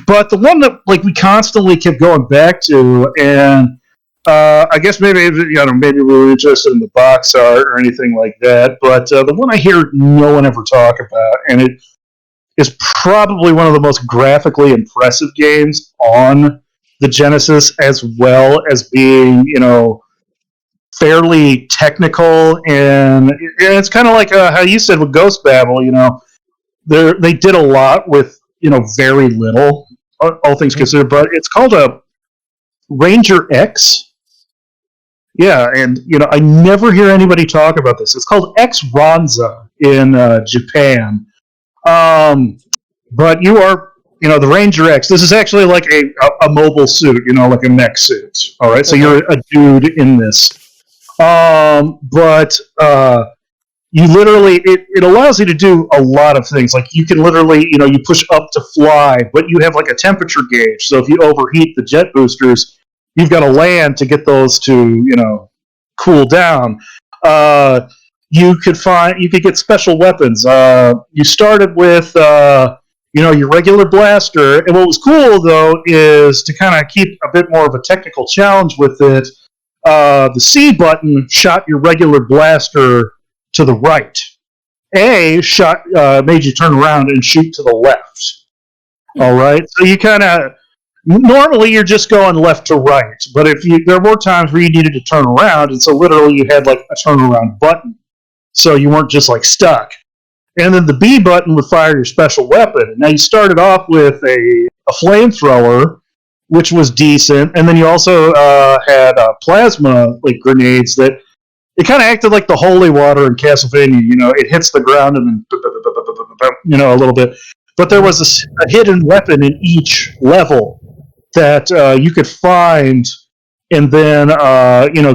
But the one that, like, we constantly kept going back to, and I guess maybe we were interested in the box art or anything like that. But the one I hear no one ever talk about, and it is probably one of the most graphically impressive games on the Genesis, as well as being, fairly technical, and it's kind of like how you said with Ghost Babel. They did a lot with very little, all things considered. But it's called a Ranger X. Yeah, and I never hear anybody talk about this. It's called X Ranza in Japan. But you are, the Ranger X. This is actually like a mobile suit, like a mech suit. All right, so you're a dude in this. But you literally, it allows you to do a lot of things. Like, you can literally, you push up to fly, but you have like a temperature gauge. So if you overheat the jet boosters, you've got to land to get those to, cool down. You could get special weapons. You started with, your regular blaster. And what was cool, though, is to kind of keep a bit more of a technical challenge with it. The C button shot your regular blaster to the right. A shot made you turn around and shoot to the left. All right, so you kind of normally you're just going left to right, but there were times where you needed to turn around, and so literally you had like a turnaround button, so you weren't just like stuck. And then the B button would fire your special weapon. Now you started off with a flamethrower, which was decent, and then you also had plasma like grenades that it kind of acted like the holy water in Castlevania. It hits the ground and then a little bit. But there was a hidden weapon in each level that you could find and then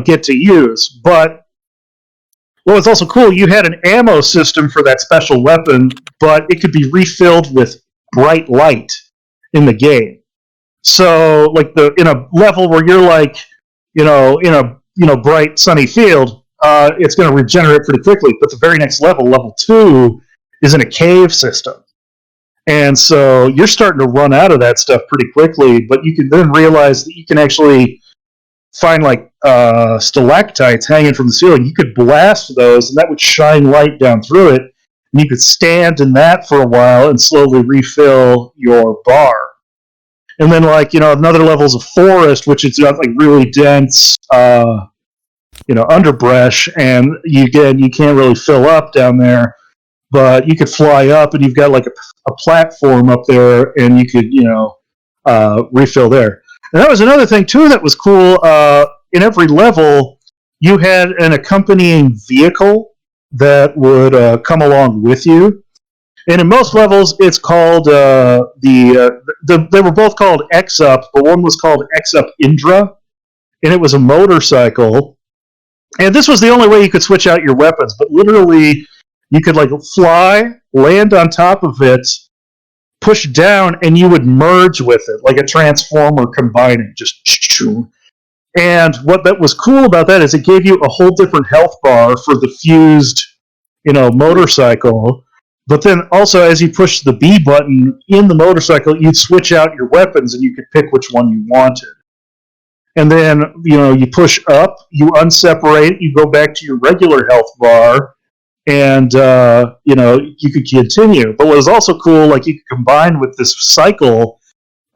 get to use. But what was also cool, you had an ammo system for that special weapon, but it could be refilled with bright light in the game. So, like in a level where you're like, in a bright sunny field, it's going to regenerate pretty quickly. But the very next level, level 2, is in a cave system, and so you're starting to run out of that stuff pretty quickly. But you can then realize that you can actually find like stalactites hanging from the ceiling. You could blast those, and that would shine light down through it. And you could stand in that for a while and slowly refill your bar. And then, like, another level is a forest, which is got like really dense, underbrush, and you can't really fill up down there, but you could fly up, and you've got like a platform up there, and you could, refill there. And that was another thing too that was cool. In every level, you had an accompanying vehicle that would come along with you. And in most levels, it's called they were both called X-Up, but one was called X-Up Indra, and it was a motorcycle. And this was the only way you could switch out your weapons. But literally, you could like fly, land on top of it, push down, and you would merge with it like a transformer combining. And what that was cool about that is it gave you a whole different health bar for the fused, motorcycle. But then also, as you push the B button in the motorcycle, you'd switch out your weapons and you could pick which one you wanted. And then, you push up, you unseparate, you go back to your regular health bar, and, you could continue. But what was also cool, like, you could combine with this cycle,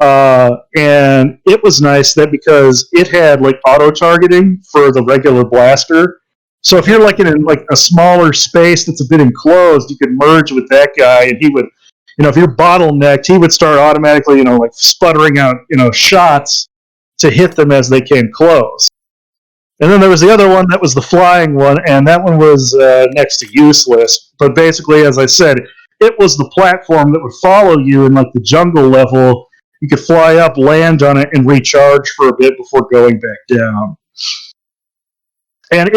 and it was nice that because it had, like, auto-targeting for the regular blaster. So if you're like in like a smaller space that's a bit enclosed, you could merge with that guy, and he would, if you're bottlenecked, he would start automatically, like sputtering out, shots to hit them as they came close. And then there was the other one that was the flying one, and that one was next to useless. But basically, as I said, it was the platform that would follow you in like the jungle level. You could fly up, land on it, and recharge for a bit before going back down. And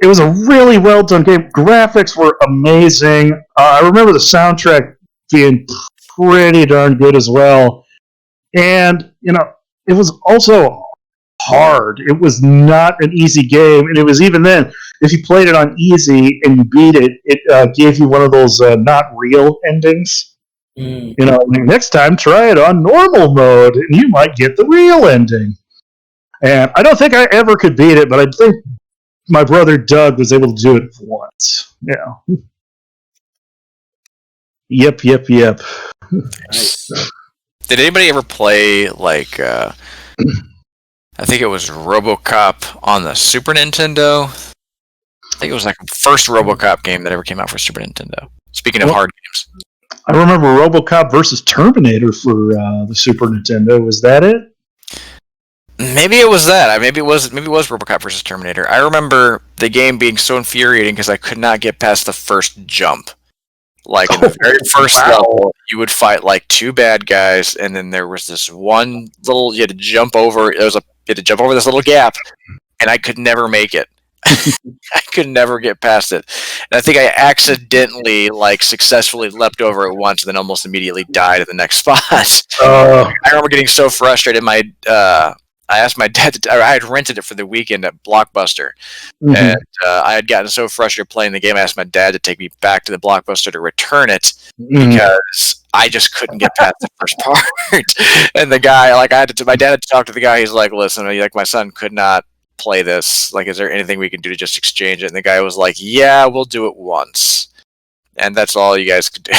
It was a really well done game. Graphics were amazing. I remember the soundtrack being pretty darn good as well. And, it was also hard. It was not an easy game. And it was even then, if you played it on easy and you beat it, it gave you one of those not real endings. Mm. Like, next time try it on normal mode and you might get the real ending. And I don't think I ever could beat it, but I think my brother Doug was able to do it once. Yeah. Yep. Nice. Did anybody ever play like I think it was RoboCop on the Super Nintendo? I think it was like the first RoboCop game that ever came out for Super Nintendo. Speaking of hard games, I remember RoboCop versus Terminator for the Super Nintendo. Was that it? maybe it was that. Maybe it was RoboCop versus Terminator. I remember the game being so infuriating because I could not get past the first jump. Like in the very first level, you would fight like two bad guys, and then there was this one little you had to jump over. You had to jump over this little gap, and I could never make it. I could never get past it. And I think I accidentally successfully leapt over it once, and then almost immediately died at the next spot. I remember getting so frustrated. I asked my dad I had rented it for the weekend at Blockbuster, and I had gotten so frustrated playing the game. I asked my dad to take me back to the Blockbuster to return it because I just couldn't get past the first part. And the guy, my dad had to talk to the guy. He's like, "Listen, my son could not play this. Is there anything we can do to just exchange it?" And the guy was like, "Yeah, we'll do it once." And that's all you guys could do.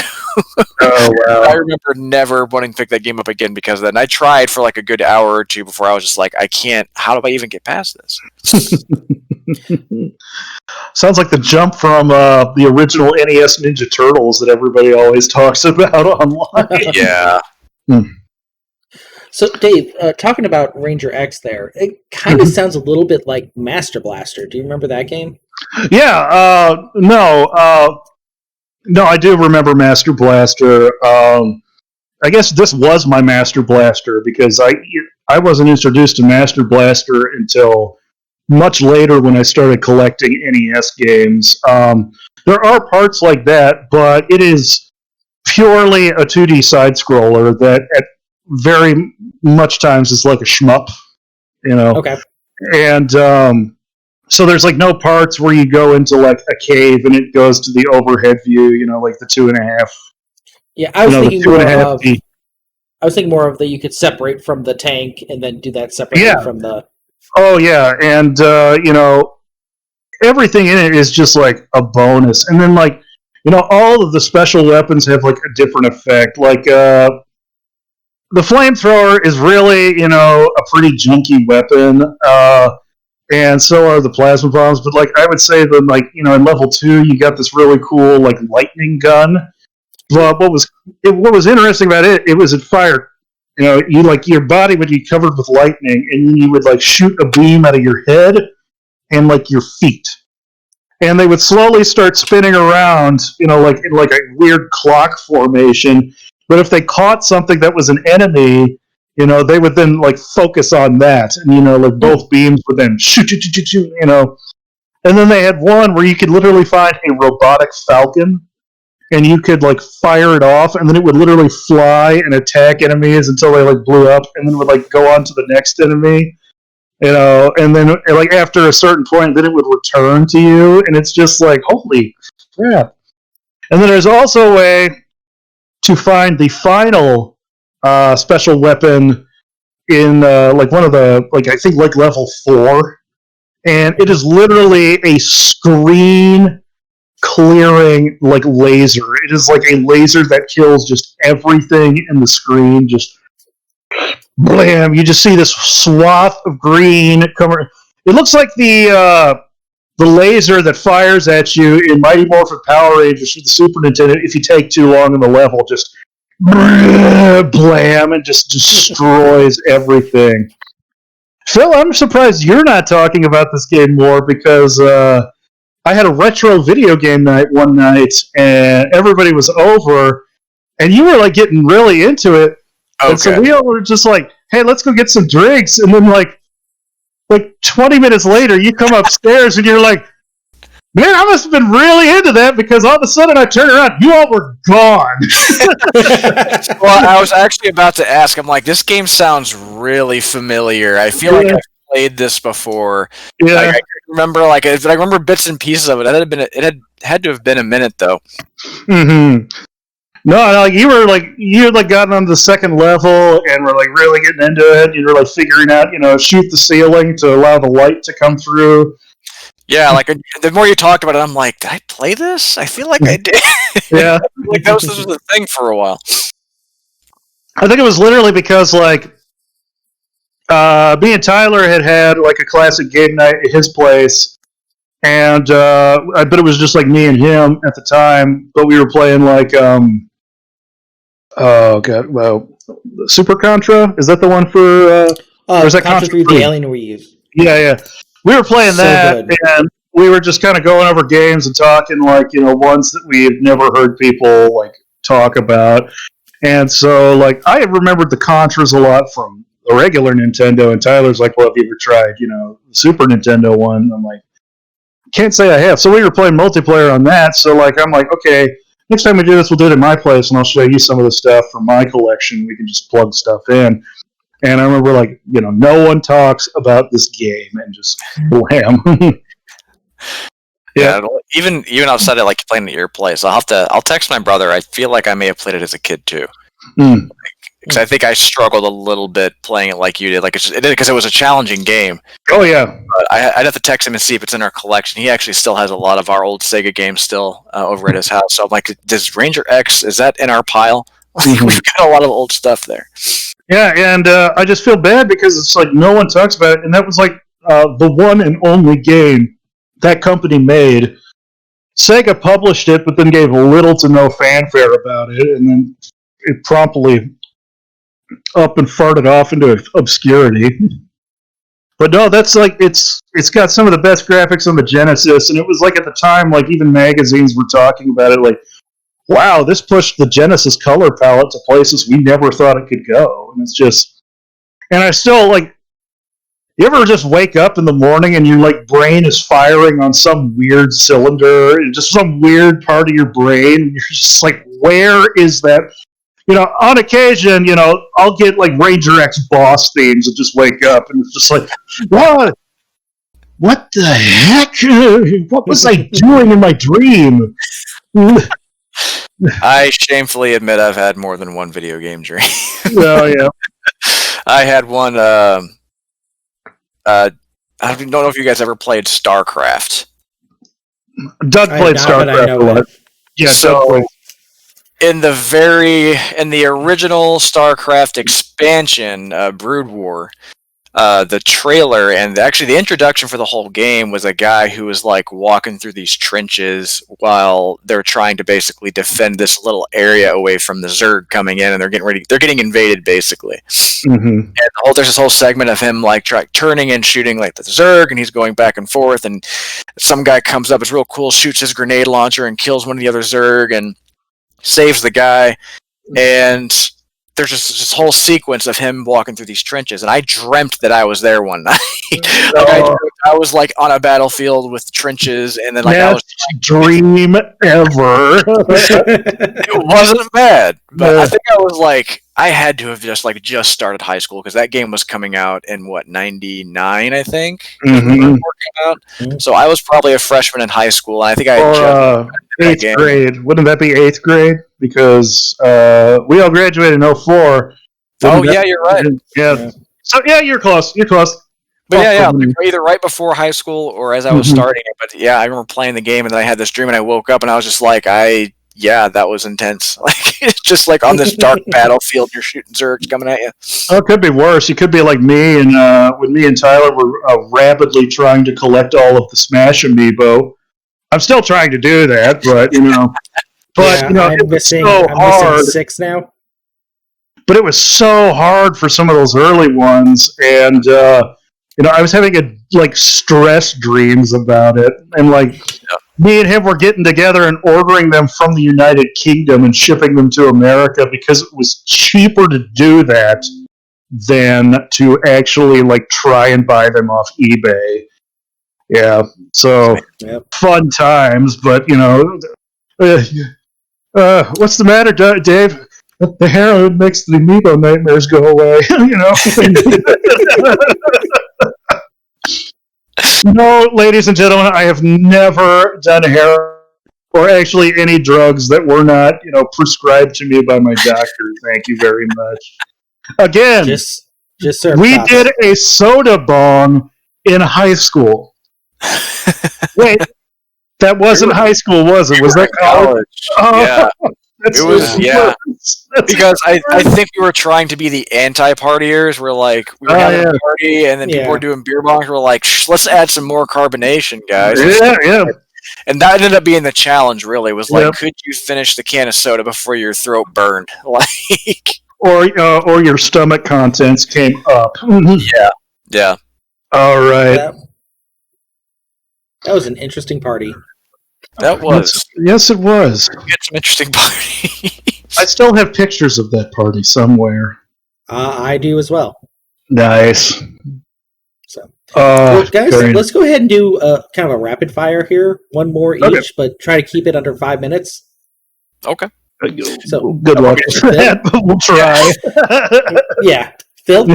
Oh, wow. I remember never wanting to pick that game up again because of that. And I tried for a good hour or two before I was just like, I can't. How do I even get past this? Sounds like the jump from the original NES Ninja Turtles that everybody always talks about online. Yeah. So, Dave, talking about Ranger X there, it kind of sounds a little bit like Master Blaster. Do you remember that game? Yeah, no, I do remember Master Blaster. I guess this was my Master Blaster because I wasn't introduced to Master Blaster until much later when I started collecting NES games. There are parts like that, but it is purely a 2D side-scroller that at very much times is like a shmup, Okay. And so there's no parts where you go into a cave and it goes to the overhead view, like the 2.5. Yeah, I was thinking more of. D. I was thinking more of that you could separate from the tank and then do that separately from the. Oh yeah, and everything in it is just a bonus, and then all of the special weapons have a different effect. The flamethrower is really a pretty junky weapon. And so are the plasma bombs, but I would say that in level 2 you got this really cool lightning gun. But what was interesting about it fired. Your body would be covered with lightning, and then you would shoot a beam out of your head and your feet, and they would slowly start spinning around, in a weird clock formation. But if they caught something that was an enemy, they would then focus on that, and both beams would then shoot, And then they had one where you could literally find a robotic falcon, and you could fire it off, and then it would literally fly and attack enemies until they blew up, and then would go on to the next enemy, And then after a certain point, then it would return to you, and it's just holy crap. And then there's also a way to find the final special weapon in one of the I think level 4, and it is literally a screen clearing laser. It is a laser that kills just everything in the screen. Just blam! You just see this swath of green coming. It looks like the laser that fires at you in Mighty Morphin Power Rangers for the Super Nintendo. If you take too long in the level, just blam, and just destroys everything. Phil, I'm surprised you're not talking about this game more because I had a retro video game night one night and everybody was over and you were getting really into it. Okay. And so we all were just hey, let's go get some drinks. And then 20 minutes later, you come upstairs and you're Man, I must have been really into that because all of a sudden I turned around, you all were gone. Well, I was actually about to ask. I'm like, this game sounds really familiar. I feel like I've played this before. Yeah. I remember I remember bits and pieces of it. It had to have been a minute though. Mm-hmm. No, you had gotten on the second level and were really getting into it. You were figuring out, shoot the ceiling to allow the light to come through. Yeah, the more you talked about it, I'm like, did I play this? I feel like I did. Yeah. This was a thing for a while. I think it was literally because me and Tyler had a classic game night at his place, and I bet it was just me and him at the time, but we were playing Super Contra. Is that the one for? Or is that Contra 3: The Alien Reuse? Yeah. We were playing that, and we were just kind of going over games and talking ones that we had never heard people talk about. And so I had remembered the Contras a lot from the regular Nintendo, and Tyler's like, well, have you ever tried the Super Nintendo one? I'm like, can't say I have. So we were playing multiplayer on that, so I'm like, okay, next time we do this, we'll do it at my place, and I'll show you some of the stuff from my collection. We can just plug stuff in. And I remember, no one talks about this game, and just wham. Yeah, even outside of playing at your place, I'll text my brother. I feel like I may have played it as a kid too, because I think I struggled a little bit playing it like you did. Because it was a challenging game. Oh yeah, but I'd have to text him and see if it's in our collection. He actually still has a lot of our old Sega games still over at his house. So I'm like, does Ranger X, is that in our pile? We've got a lot of old stuff there. Yeah, and I just feel bad because it's no one talks about it, and that was the one and only game that company made. Sega published it, but then gave little to no fanfare about it, and then it promptly up and farted off into obscurity. But no, that's it's got some of the best graphics on the Genesis, and it was at the time, even magazines were talking about it, wow, this pushed the Genesis color palette to places we never thought it could go. And it's just, and I still you ever just wake up in the morning and your brain is firing on some weird cylinder, just some weird part of your brain, and you're just where is that? On occasion, I'll get Ranger X boss themes and just wake up and it's just what the heck? What was I doing in my dream? I shamefully admit I've had more than one video game dream. Oh yeah. I had one. I don't know if you guys ever played StarCraft. Doug played StarCraft a lot. Yeah. So in the original StarCraft expansion, Brood War, the trailer and actually the introduction for the whole game was a guy who was walking through these trenches while they're trying to basically defend this little area away from the Zerg coming in, and they're getting invaded basically. And there's this whole segment of him turning and shooting the Zerg, and he's going back and forth, and some guy comes up, it's real cool, shoots his grenade launcher and kills one of the other Zerg and saves the guy, and there's just this whole sequence of him walking through these trenches, and I dreamt that I was there one night. I was on a battlefield with trenches, and then I was dream ever. It wasn't bad, but I think I was I had to have just started high school because that game was coming out in 99, I think. Working out. So I was probably a freshman in high school, and I think I had just 8th grade. Wouldn't that be 8th grade? Because we all graduated in 04. Oh yeah, you're right. Yeah. So yeah, you're close. You're close. But either right before high school or as I was starting it. But yeah, I remember playing the game, and then I had this dream, and I woke up, and I was just that was intense. It's just on this dark battlefield, you're shooting Zergs coming at you. Oh, it could be worse. You could be like me, and when me and Tyler were rapidly trying to collect all of the Smash Amiibo. I'm still trying to do that, but I'm missing 6 now. But it was so hard for some of those early ones, and I was having stress dreams about it, and me and him were getting together and ordering them from the United Kingdom and shipping them to America because it was cheaper to do that than to actually try and buy them off eBay. Yeah, so fun times, but what's the matter, Dave? The heroin makes the amiibo nightmares go away. No, ladies and gentlemen, I have never done heroin or actually any drugs that were not, prescribed to me by my doctor. Thank you very much. Again, just we did a soda bong in high school. Wait, that wasn't high school, was it? Was that college? Yeah. It was, because I think we were trying to be the anti-partiers. We're like, we were having a party, and then people were doing beer bongs. We're like, let's add some more carbonation, guys. Yeah. And that ended up being the challenge, really. It was like, could you finish the can of soda before your throat burned? Like, or your stomach contents came up. Yeah. All right. That was an interesting party. That was. Yes, it was. We had some interesting parties. I still have pictures of that party somewhere. I do as well. Nice. So, well, guys, let's go ahead and do kind of a rapid fire here. One more each, but try to keep it under 5 minutes. Okay. So good luck with that, but we'll try. Yeah. Phil?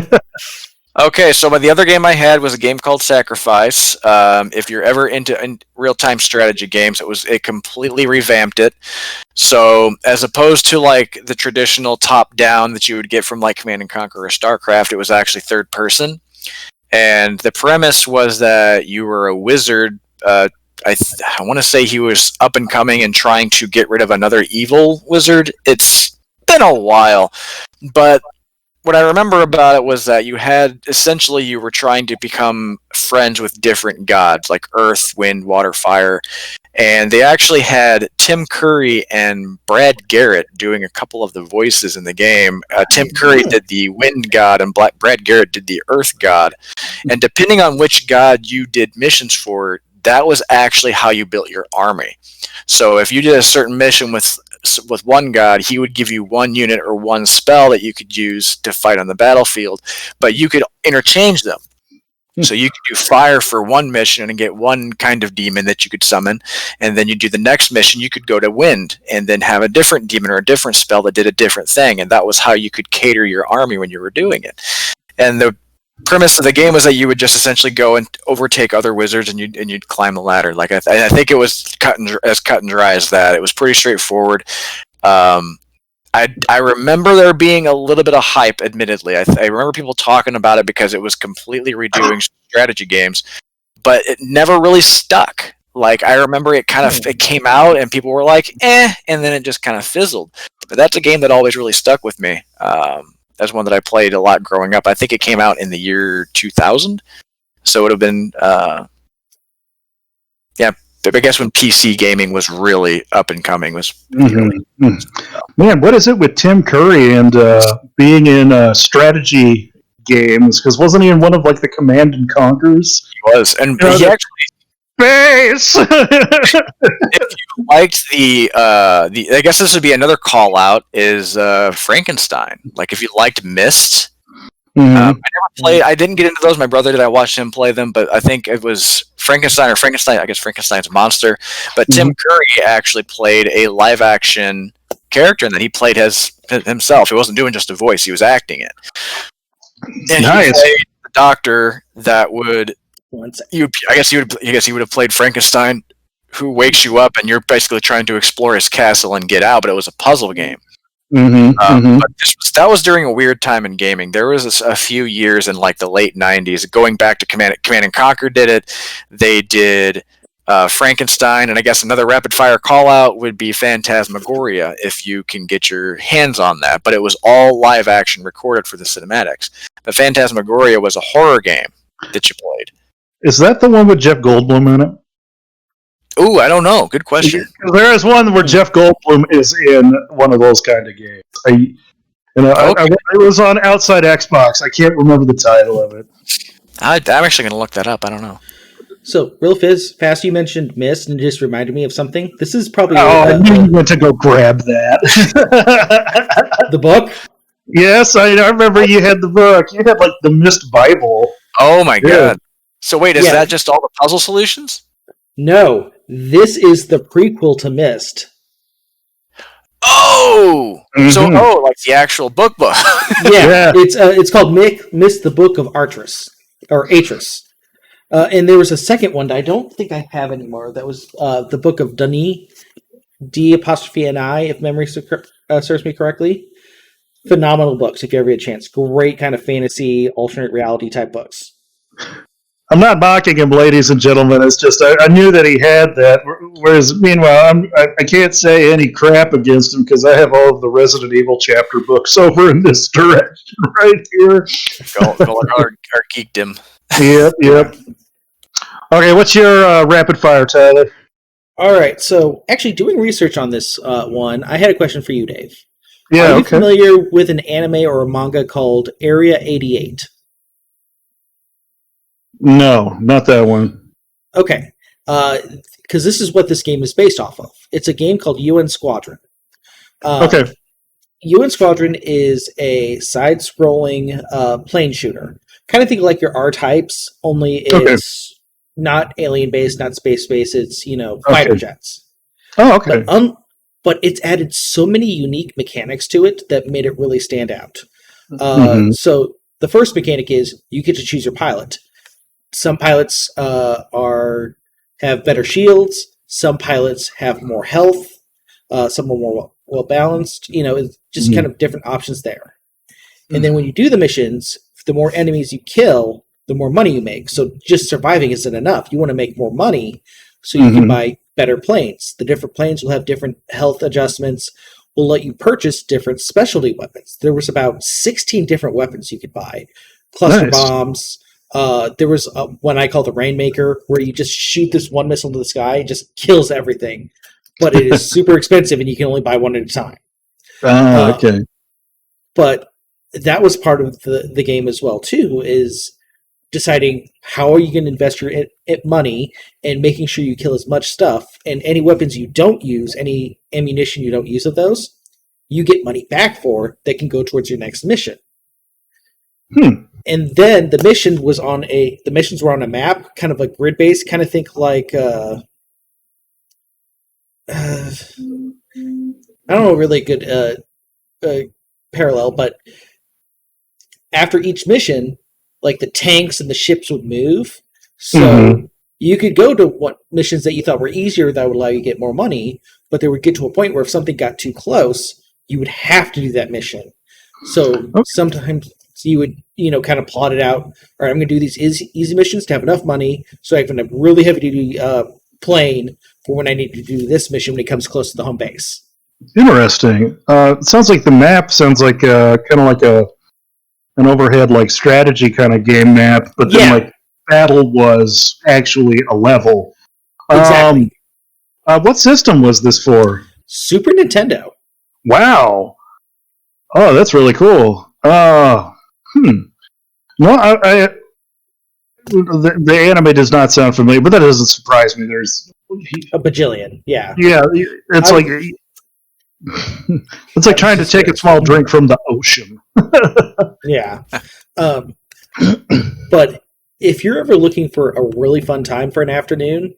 Okay, so the other game I had was a game called Sacrifice. If you're ever into real-time strategy games, it completely revamped it. So as opposed to like the traditional top-down that you would get from like Command & Conquer or StarCraft, it was actually third-person. And the premise was that you were a wizard. I want to say he was up and coming and trying to get rid of another evil wizard. It's been a while, but what I remember about it was that you were trying to become friends with different gods like Earth, Wind, Water, Fire, and they actually had Tim Curry and Brad Garrett doing a couple of the voices in the game. Tim Curry did the Wind God and Brad Garrett did the Earth God, and depending on which god you did missions for, that was actually how you built your army. So if you did a certain mission with one god, he would give you one unit or one spell that you could use to fight on the battlefield, but you could interchange them. So you could do fire for one mission and get one kind of demon that you could summon, and then you do the next mission, you could go to wind and then have a different demon or a different spell that did a different thing, and that was how you could cater your army when you were doing it. And the premise of the game was that you would just essentially go and overtake other wizards, and you'd climb the ladder. Like I think it was cut and dry as that. It was pretty straightforward. I remember there being a little bit of hype. Admittedly, I remember people talking about it because it was completely redoing strategy games, but it never really stuck. Like I remember it came out and people were like, and then it just kind of fizzled. But that's a game that always really stuck with me. That's one that I played a lot growing up. I think it came out in the year 2000, so it would have been, I guess when PC gaming was really up and coming. Man, what is it with Tim Curry and being in strategy games? Because wasn't he in one of like the Command and Conquers? He was, and he actually. Space. If you liked I guess this would be another call out is Frankenstein. Like if you liked Myst, I never played. I didn't get into those. My brother did. I watched him play them, but I think it was Frankenstein. I guess Frankenstein's monster. But Tim Curry actually played a live action character, and that he played as himself. He wasn't doing just a voice; he was acting it. And nice. He played the doctor that would. I guess he would have played Frankenstein, who wakes you up, and you're basically trying to explore his castle and get out. But it was a puzzle game. But that was during a weird time in gaming. There was a few years in like the late '90s. Going back to Command and Conquer did it. They did Frankenstein, and I guess another rapid fire call out would be Phantasmagoria if you can get your hands on that. But it was all live action recorded for the cinematics. But Phantasmagoria was a horror game that you played. Is that the one with Jeff Goldblum in it? Ooh, I don't know. Good question. There is one where Jeff Goldblum is in one of those kind of games. It was on Outside Xbox. I can't remember the title of it. I'm actually going to look that up. I don't know. So, real fast, you mentioned Myst, and it just reminded me of something. This is probably... I knew you went to go grab that. The book? Yes, I remember you had the book. You had, like, the Myst Bible. Oh, my God. So wait, is Yeah. that just all the puzzle solutions? No, this is the prequel to Myst. Oh, so Mhm. like the actual book. Yeah. It's called Myst: The Book of Artris or Atris. And there was a second one that I don't think I have anymore. That was the Book of Dani, D''Ni, if memory serves me correctly. Phenomenal books if you ever get a chance. Great kind of fantasy, alternate reality type books. I'm not mocking him, ladies and gentlemen. It's just I knew that he had that. Whereas, meanwhile, I can't say any crap against him because I have all of the Resident Evil chapter books over in this direction right here. Go our geekdom. Yep. Okay, what's your rapid fire, Tyler? All right, so actually doing research on this one, I had a question for you, Dave. Yeah, Are you okay. familiar with an anime or a manga called Area 88? No, not that one. Okay, because this is what this game is based off of. It's a game called UN Squadron. Okay. UN Squadron is a side-scrolling plane shooter. Kind of think like your R-Types, only it's not alien-based, not space-based. It's fighter jets. Oh, okay. But it's added so many unique mechanics to it that made it really stand out. Mhm. So the first mechanic is you get to choose your pilot. Some pilots have better shields. Some pilots have more health. Some are more well balanced. It's just kind of different options there. And then when you do the missions, the more enemies you kill, the more money you make. So just surviving isn't enough. You want to make more money so you can buy better planes. The different planes will have different health adjustments, will let you purchase different specialty weapons. There was about 16 different weapons you could buy. Cluster bombs. There was one I call the Rainmaker, where you just shoot this one missile into the sky, it just kills everything. But it is super expensive, and you can only buy one at a time. Okay. But that was part of the game as well, too, is deciding how are you going to invest your money and making sure you kill as much stuff. And any weapons you don't use, any ammunition you don't use of those, you get money back for that can go towards your next mission. And then the missions were on a map, kind of a grid base, kind of think like I don't know, really good parallel, but after each mission, like the tanks and the ships would move, so you could go to what missions that you thought were easier that would allow you to get more money, but they would get to a point where if something got too close, you would have to do that mission. So sometimes you would, kind of plot it out. All right, I'm going to do these easy missions to have enough money so I can have a really heavy-duty plane for when I need to do this mission when it comes close to the home base. Interesting. It sounds like the map sounds like kind of like an overhead like strategy kind of game map, but then like battle was actually a level. Exactly. What system was this for? Super Nintendo. Wow. Oh, that's really cool. No, the anime does not sound familiar, but that doesn't surprise me. There's a bajillion. Yeah. Yeah, it's like it's like trying to take a small drink from the ocean. Yeah. But if you're ever looking for a really fun time for an afternoon,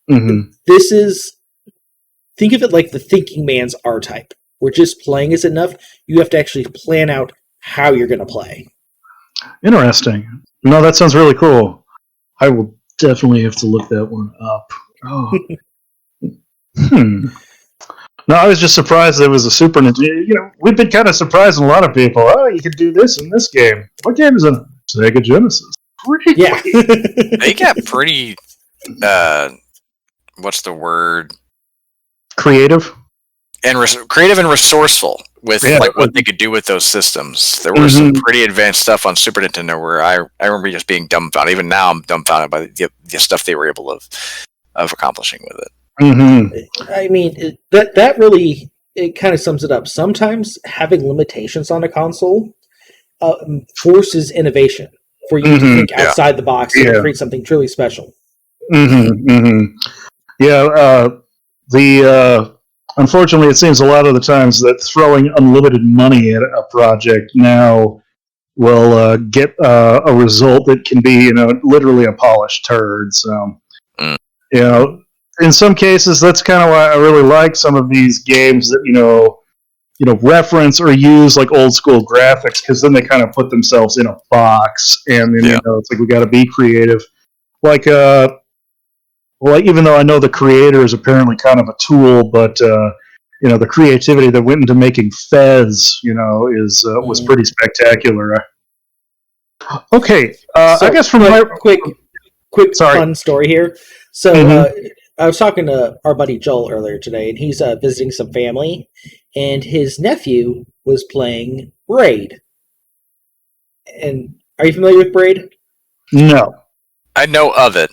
this is, think of it like the thinking man's R-Type, where just playing is enough. You have to actually plan out how you're going to play. Interesting. No, that sounds really cool. I will definitely have to look that one up. Oh. No, I was just surprised there was a Super Nintendo. We've been kind of surprising a lot of people. Oh, you can do this in this game. What game is it? Sega Genesis. Yeah. They got pretty, what's the word? Creative? And creative and resourceful with like what they could do with those systems. There was some pretty advanced stuff on Super Nintendo where I remember just being dumbfounded. Even now, I'm dumbfounded by the stuff they were able of accomplishing with it. I mean, that really, it kind of sums it up. Sometimes having limitations on a console forces innovation for you to think outside the box and create something truly special. Yeah, unfortunately, it seems a lot of the times that throwing unlimited money at a project now will get a result that can be, literally a polished turd. So, in some cases, that's kind of why I really like some of these games that, reference or use like old school graphics, because then they kind of put themselves in a box, and then, it's like we got to be creative. Like, even though I know the creator is apparently kind of a tool, but the creativity that went into making Fez, was pretty spectacular. Okay, So, I guess from my quick sorry. fun story here. So I was talking to our buddy Joel earlier today, and he's visiting some family, and his nephew was playing Braid. And are you familiar with Braid? No. I know of it.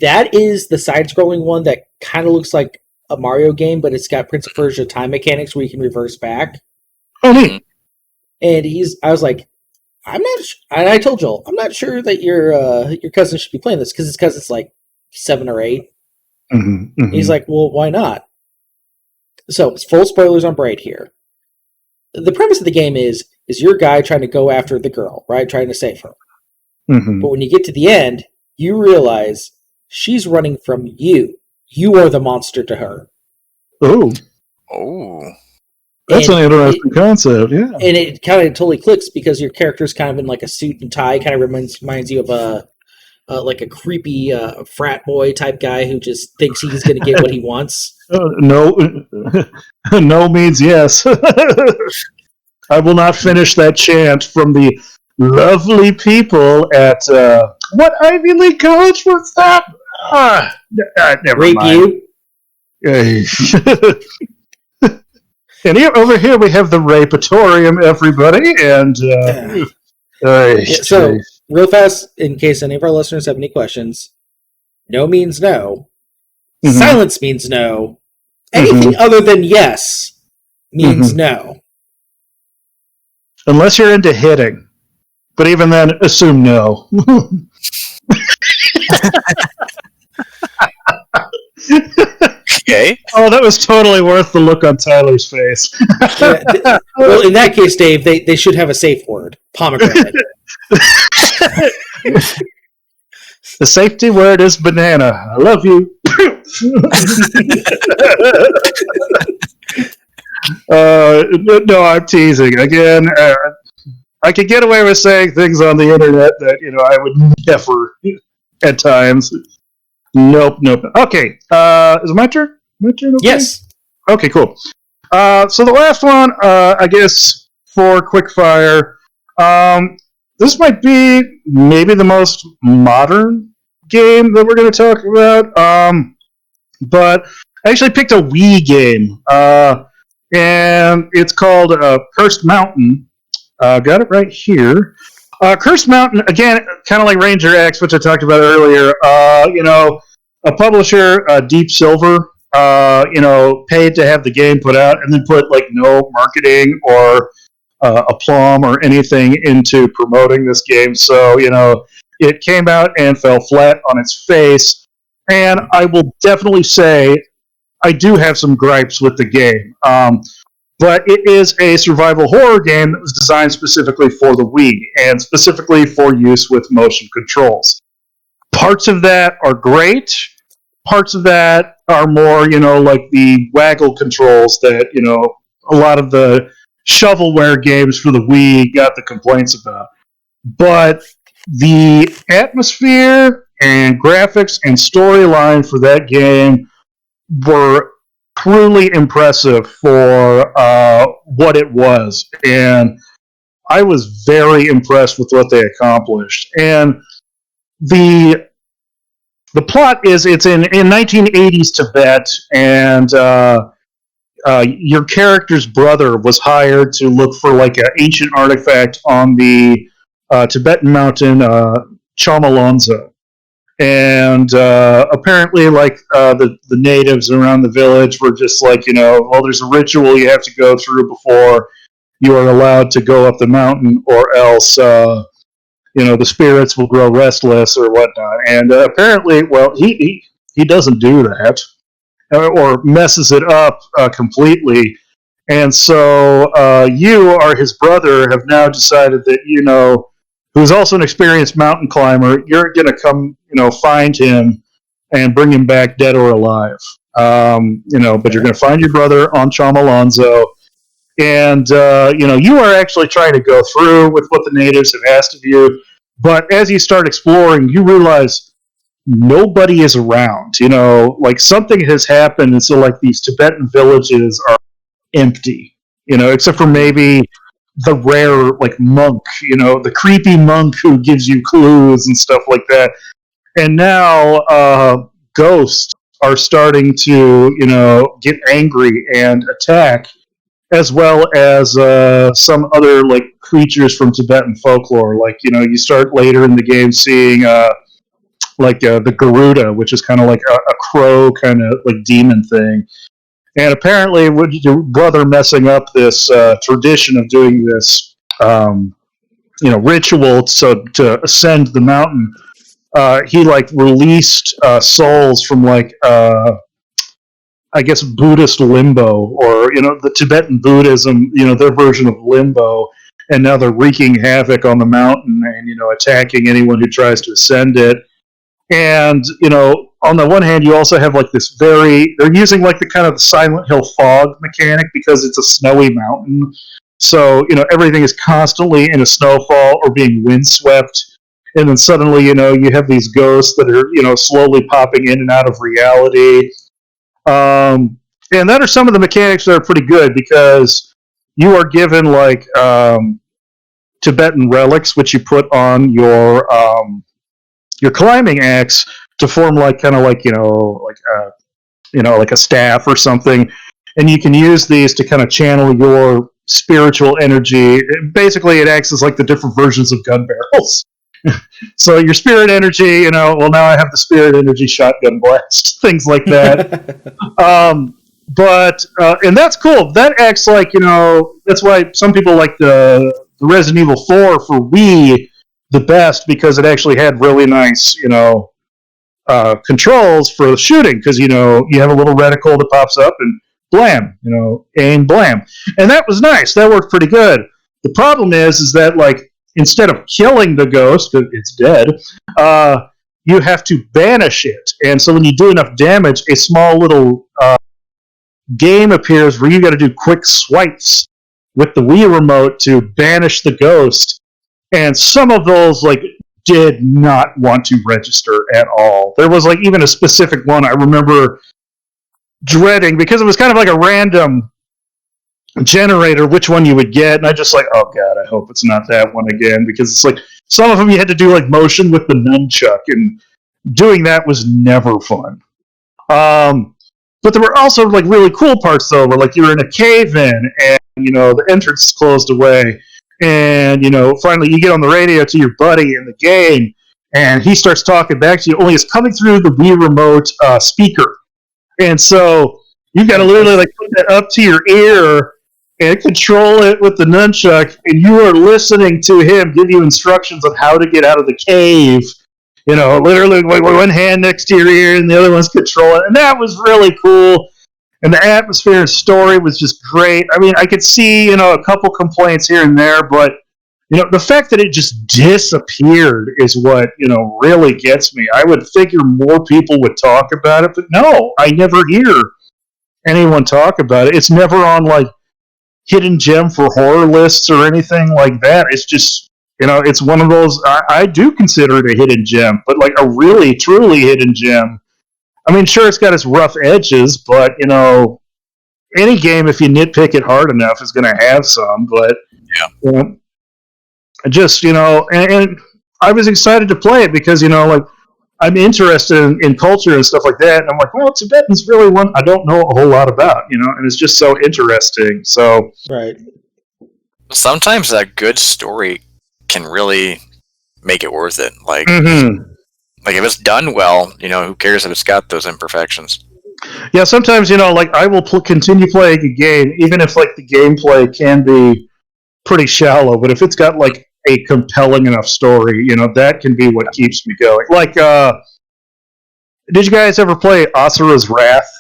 That is the side-scrolling one that kind of looks like a Mario game, but it's got Prince of Persia time mechanics where you can reverse back. Oh, neat. And I was like, I'm not. And I told Joel, I'm not sure that your cousin should be playing this because it's like 7 or 8. He's like, well, why not? So it's full spoilers on Braid here. The premise of the game is your guy trying to go after the girl, right? Trying to save her. But when you get to the end, you realize she's running from you. You are the monster to her. Oh. That's an interesting concept, yeah. And it kind of totally clicks because your character's kind of in like a suit and tie. Kind of reminds you of a creepy frat boy type guy who just thinks he's going to get what he wants. No means yes. I will not finish that chant from the lovely people at what Ivy League college was that? Never Rape mind. You. And over here we have the Rapatorium, everybody, and so real fast, in case any of our listeners have any questions, no means no. Silence means no. Anything other than yes means no. Unless you're into hitting. But even then, assume no. Okay. Oh, that was totally worth the look on Tyler's face. Well, in that case, Dave, they should have a safe word. Pomegranate. The safety word is banana. I love you. No, I'm teasing. Again, I could get away with saying things on the internet that, I would never at times. Nope. Okay, is it my turn? My turn, okay? Yes. Okay, cool. So the last one, I guess, for quickfire, this might be maybe the most modern game that we're going to talk about, but I actually picked a Wii game, and it's called Cursed Mountain. Got it right here. Cursed Mountain, again, kind of like Ranger X, which I talked about earlier. A publisher, Deep Silver, paid to have the game put out and then put like no marketing or aplomb or anything into promoting this game. So, it came out and fell flat on its face. And I will definitely say I do have some gripes with the game. But it is a survival horror game that was designed specifically for the Wii and specifically for use with motion controls. Parts of that are great. Parts of that are more, like the waggle controls that, a lot of the shovelware games for the Wii got the complaints about. But the atmosphere and graphics and storyline for that game were truly impressive for what it was, and I was very impressed with what they accomplished. And the plot is it's in 1980s Tibet, and your character's brother was hired to look for like an ancient artifact on the Tibetan mountain Chomalonzo. And apparently, like, the natives around the village were just like, well, there's a ritual you have to go through before you are allowed to go up the mountain, or else, the spirits will grow restless or whatnot. And apparently, well, he doesn't do that, or messes it up completely. And so you or his brother have now decided that, who's also an experienced mountain climber, you're going to come, find him and bring him back dead or alive. But you're going to find your brother on Chom Alonzo. And, you are actually trying to go through with what the natives have asked of you. But as you start exploring, you realize nobody is around. Like something has happened. And so, like, these Tibetan villages are empty, except for maybe the rare, like, monk, the creepy monk who gives you clues and stuff like that. And now ghosts are starting to, get angry and attack, as well as some other, like, creatures from Tibetan folklore. Like, you start later in the game seeing the Garuda, which is kind of like a crow kind of like demon thing. And apparently, with your brother messing up this tradition of doing this, ritual to ascend the mountain, he like released souls from like I guess Buddhist limbo, or the Tibetan Buddhism, their version of limbo, and now they're wreaking havoc on the mountain and attacking anyone who tries to ascend it. And on the one hand, you also have like this they're using like the kind of Silent Hill fog mechanic because it's a snowy mountain. So, everything is constantly in a snowfall or being windswept. And then suddenly, you have these ghosts that are, slowly popping in and out of reality. And that are some of the mechanics that are pretty good because you are given like Tibetan relics, which you put on your climbing axe to form like kind of like like a staff or something, and you can use these to kind of channel your spiritual energy. Basically, it acts as like the different versions of gun barrels. So your spirit energy, now I have the spirit energy shotgun blast, things like that. And that's cool. That acts like that's why some people like the Resident Evil 4 for Wii the best, because it actually had really nice, controls for shooting, because, you have a little reticle that pops up and blam, aim, blam. And that was nice. That worked pretty good. The problem is that, like, instead of killing the ghost, because it's dead, you have to banish it. And so when you do enough damage, a small little game appears where you got to do quick swipes with the Wii remote to banish the ghost. And some of those, like, did not want to register at all. There was, like, even a specific one I remember dreading because it was kind of like a random generator which one you would get. And I just like, oh, God, I hope it's not that one again, because it's like some of them you had to do, like, motion with the nunchuck, and doing that was never fun. But there were also, like, really cool parts, though, where, like, you're in a cave-in and, the entrance is closed away. And, finally you get on the radio to your buddy in the game, and he starts talking back to you, only it's coming through the Wii remote speaker. And so you've got to literally, like, put that up to your ear and control it with the nunchuck, and you are listening to him give you instructions on how to get out of the cave. Literally with one hand next to your ear and the other one's controlling. And that was really cool. And the atmosphere and story was just great. I mean, I could see, a couple complaints here and there, but, the fact that it just disappeared is what, really gets me. I would figure more people would talk about it, but no, I never hear anyone talk about it. It's never on, like, hidden gem for horror lists or anything like that. It's just, it's one of those, I do consider it a hidden gem, but, like, a really, truly hidden gem. I mean, sure, it's got its rough edges, but, any game, if you nitpick it hard enough, is going to have some. But, just, and I was excited to play it because, like, I'm interested in culture and stuff like that. And I'm like, well, Tibetan's really one I don't know a whole lot about, and it's just so interesting. So, Right. Sometimes a good story can really make it worth it. Like, like if it's done well, who cares if it's got those imperfections? Yeah, sometimes, like, I will continue playing a game, even if, like, the gameplay can be pretty shallow, but if it's got, like, a compelling enough story, that can be what keeps me going. Like, did you guys ever play Asura's Wrath?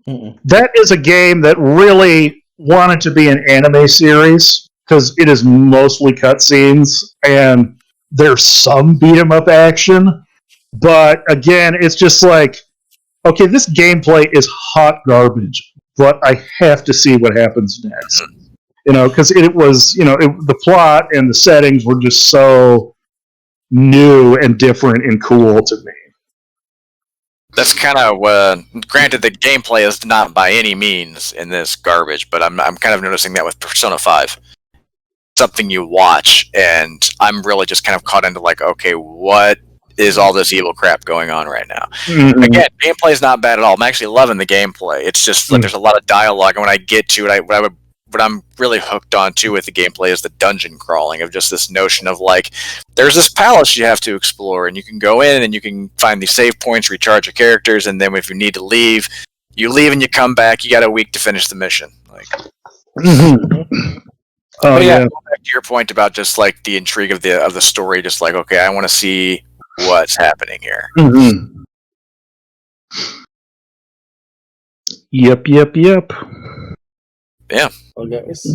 Mm-mm. That is a game that really wanted to be an anime series because it is mostly cutscenes and there's some beat 'em up action. But again, it's just like, okay, this gameplay is hot garbage, but I have to see what happens next. Because it was, the plot and the settings were just so new and different and cool to me. That's kind of granted, the gameplay is not by any means in this garbage, but I'm kind of noticing that with Persona 5. Something you watch, and I'm really just kind of caught into like, okay, what is all this evil crap going on right now? Mm-hmm. Again, gameplay is not bad at all. I'm actually loving the gameplay. It's just like there's a lot of dialogue, and when I get to it, what I'm really hooked on too with the gameplay is the dungeon crawling, of just this notion of like, there's this palace you have to explore, and you can go in and you can find these save points, recharge your characters, and then if you need to leave, you leave and you come back. You got a week to finish the mission. Like, oh yeah. Going back to your point about just like the intrigue of the story, just like, okay, I want to see what's happening here. Mm-hmm. Yep. Well, guys,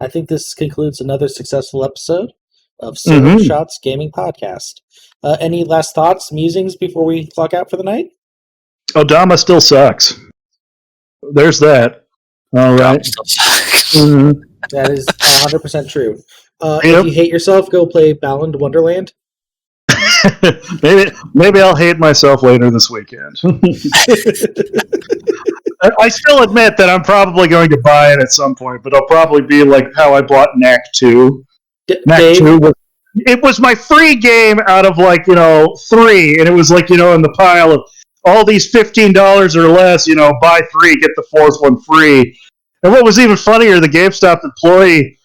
I think this concludes another successful episode of Shots Gaming Podcast. Any last thoughts, musings before we clock out for the night? Odama still sucks. There's that. All right. That is 100% true. If you hate yourself, go play Balan Wonderland. maybe I'll hate myself later this weekend. I still admit that I'm probably going to buy it at some point, but I'll probably be like how I bought Knack 2. Knack 2 was my free game out of 3, and it was in the pile of all these $15 or less, buy 3, get the 4th one free. And what was even funnier, the GameStop employee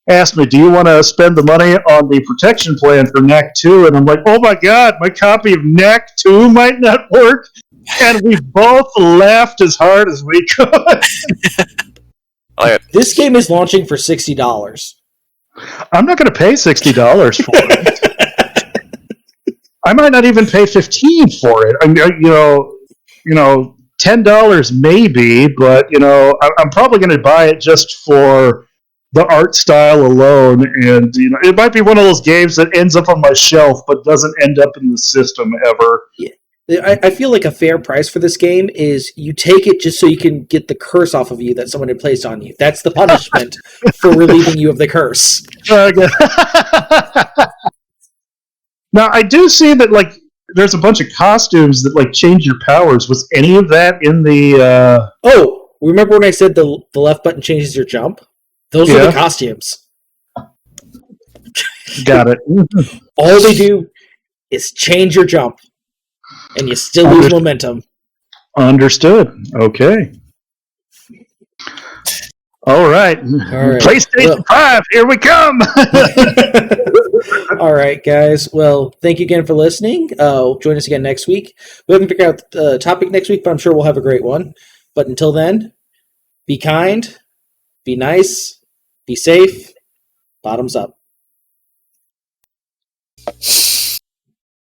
asked me, do you want to spend the money on the protection plan for Knack 2? And I'm like, oh my god, my copy of Knack 2 might not work. And we both laughed as hard as we could. This game is launching for $60. I'm not going to pay $60 for it. I might not even pay $15 for it. I mean, $10 maybe, but I'm probably going to buy it just for the art style alone, and it might be one of those games that ends up on my shelf but doesn't end up in the system ever. Yeah. I feel like a fair price for this game is you take it just so you can get the curse off of you that someone had placed on you. That's the punishment for relieving you of the curse. Now, I do see that there's a bunch of costumes that change your powers. Was any of that in the? Oh, remember when I said the left button changes your jump? Those are the costumes. Got it. All they do is change your jump, and you still lose momentum. Understood. Okay. All right. PlayStation 5, here we come. All right, guys. Well, thank you again for listening. Join us again next week. We haven't figured out the topic next week, but I'm sure we'll have a great one. But until then, be kind, be nice, be safe, bottoms up.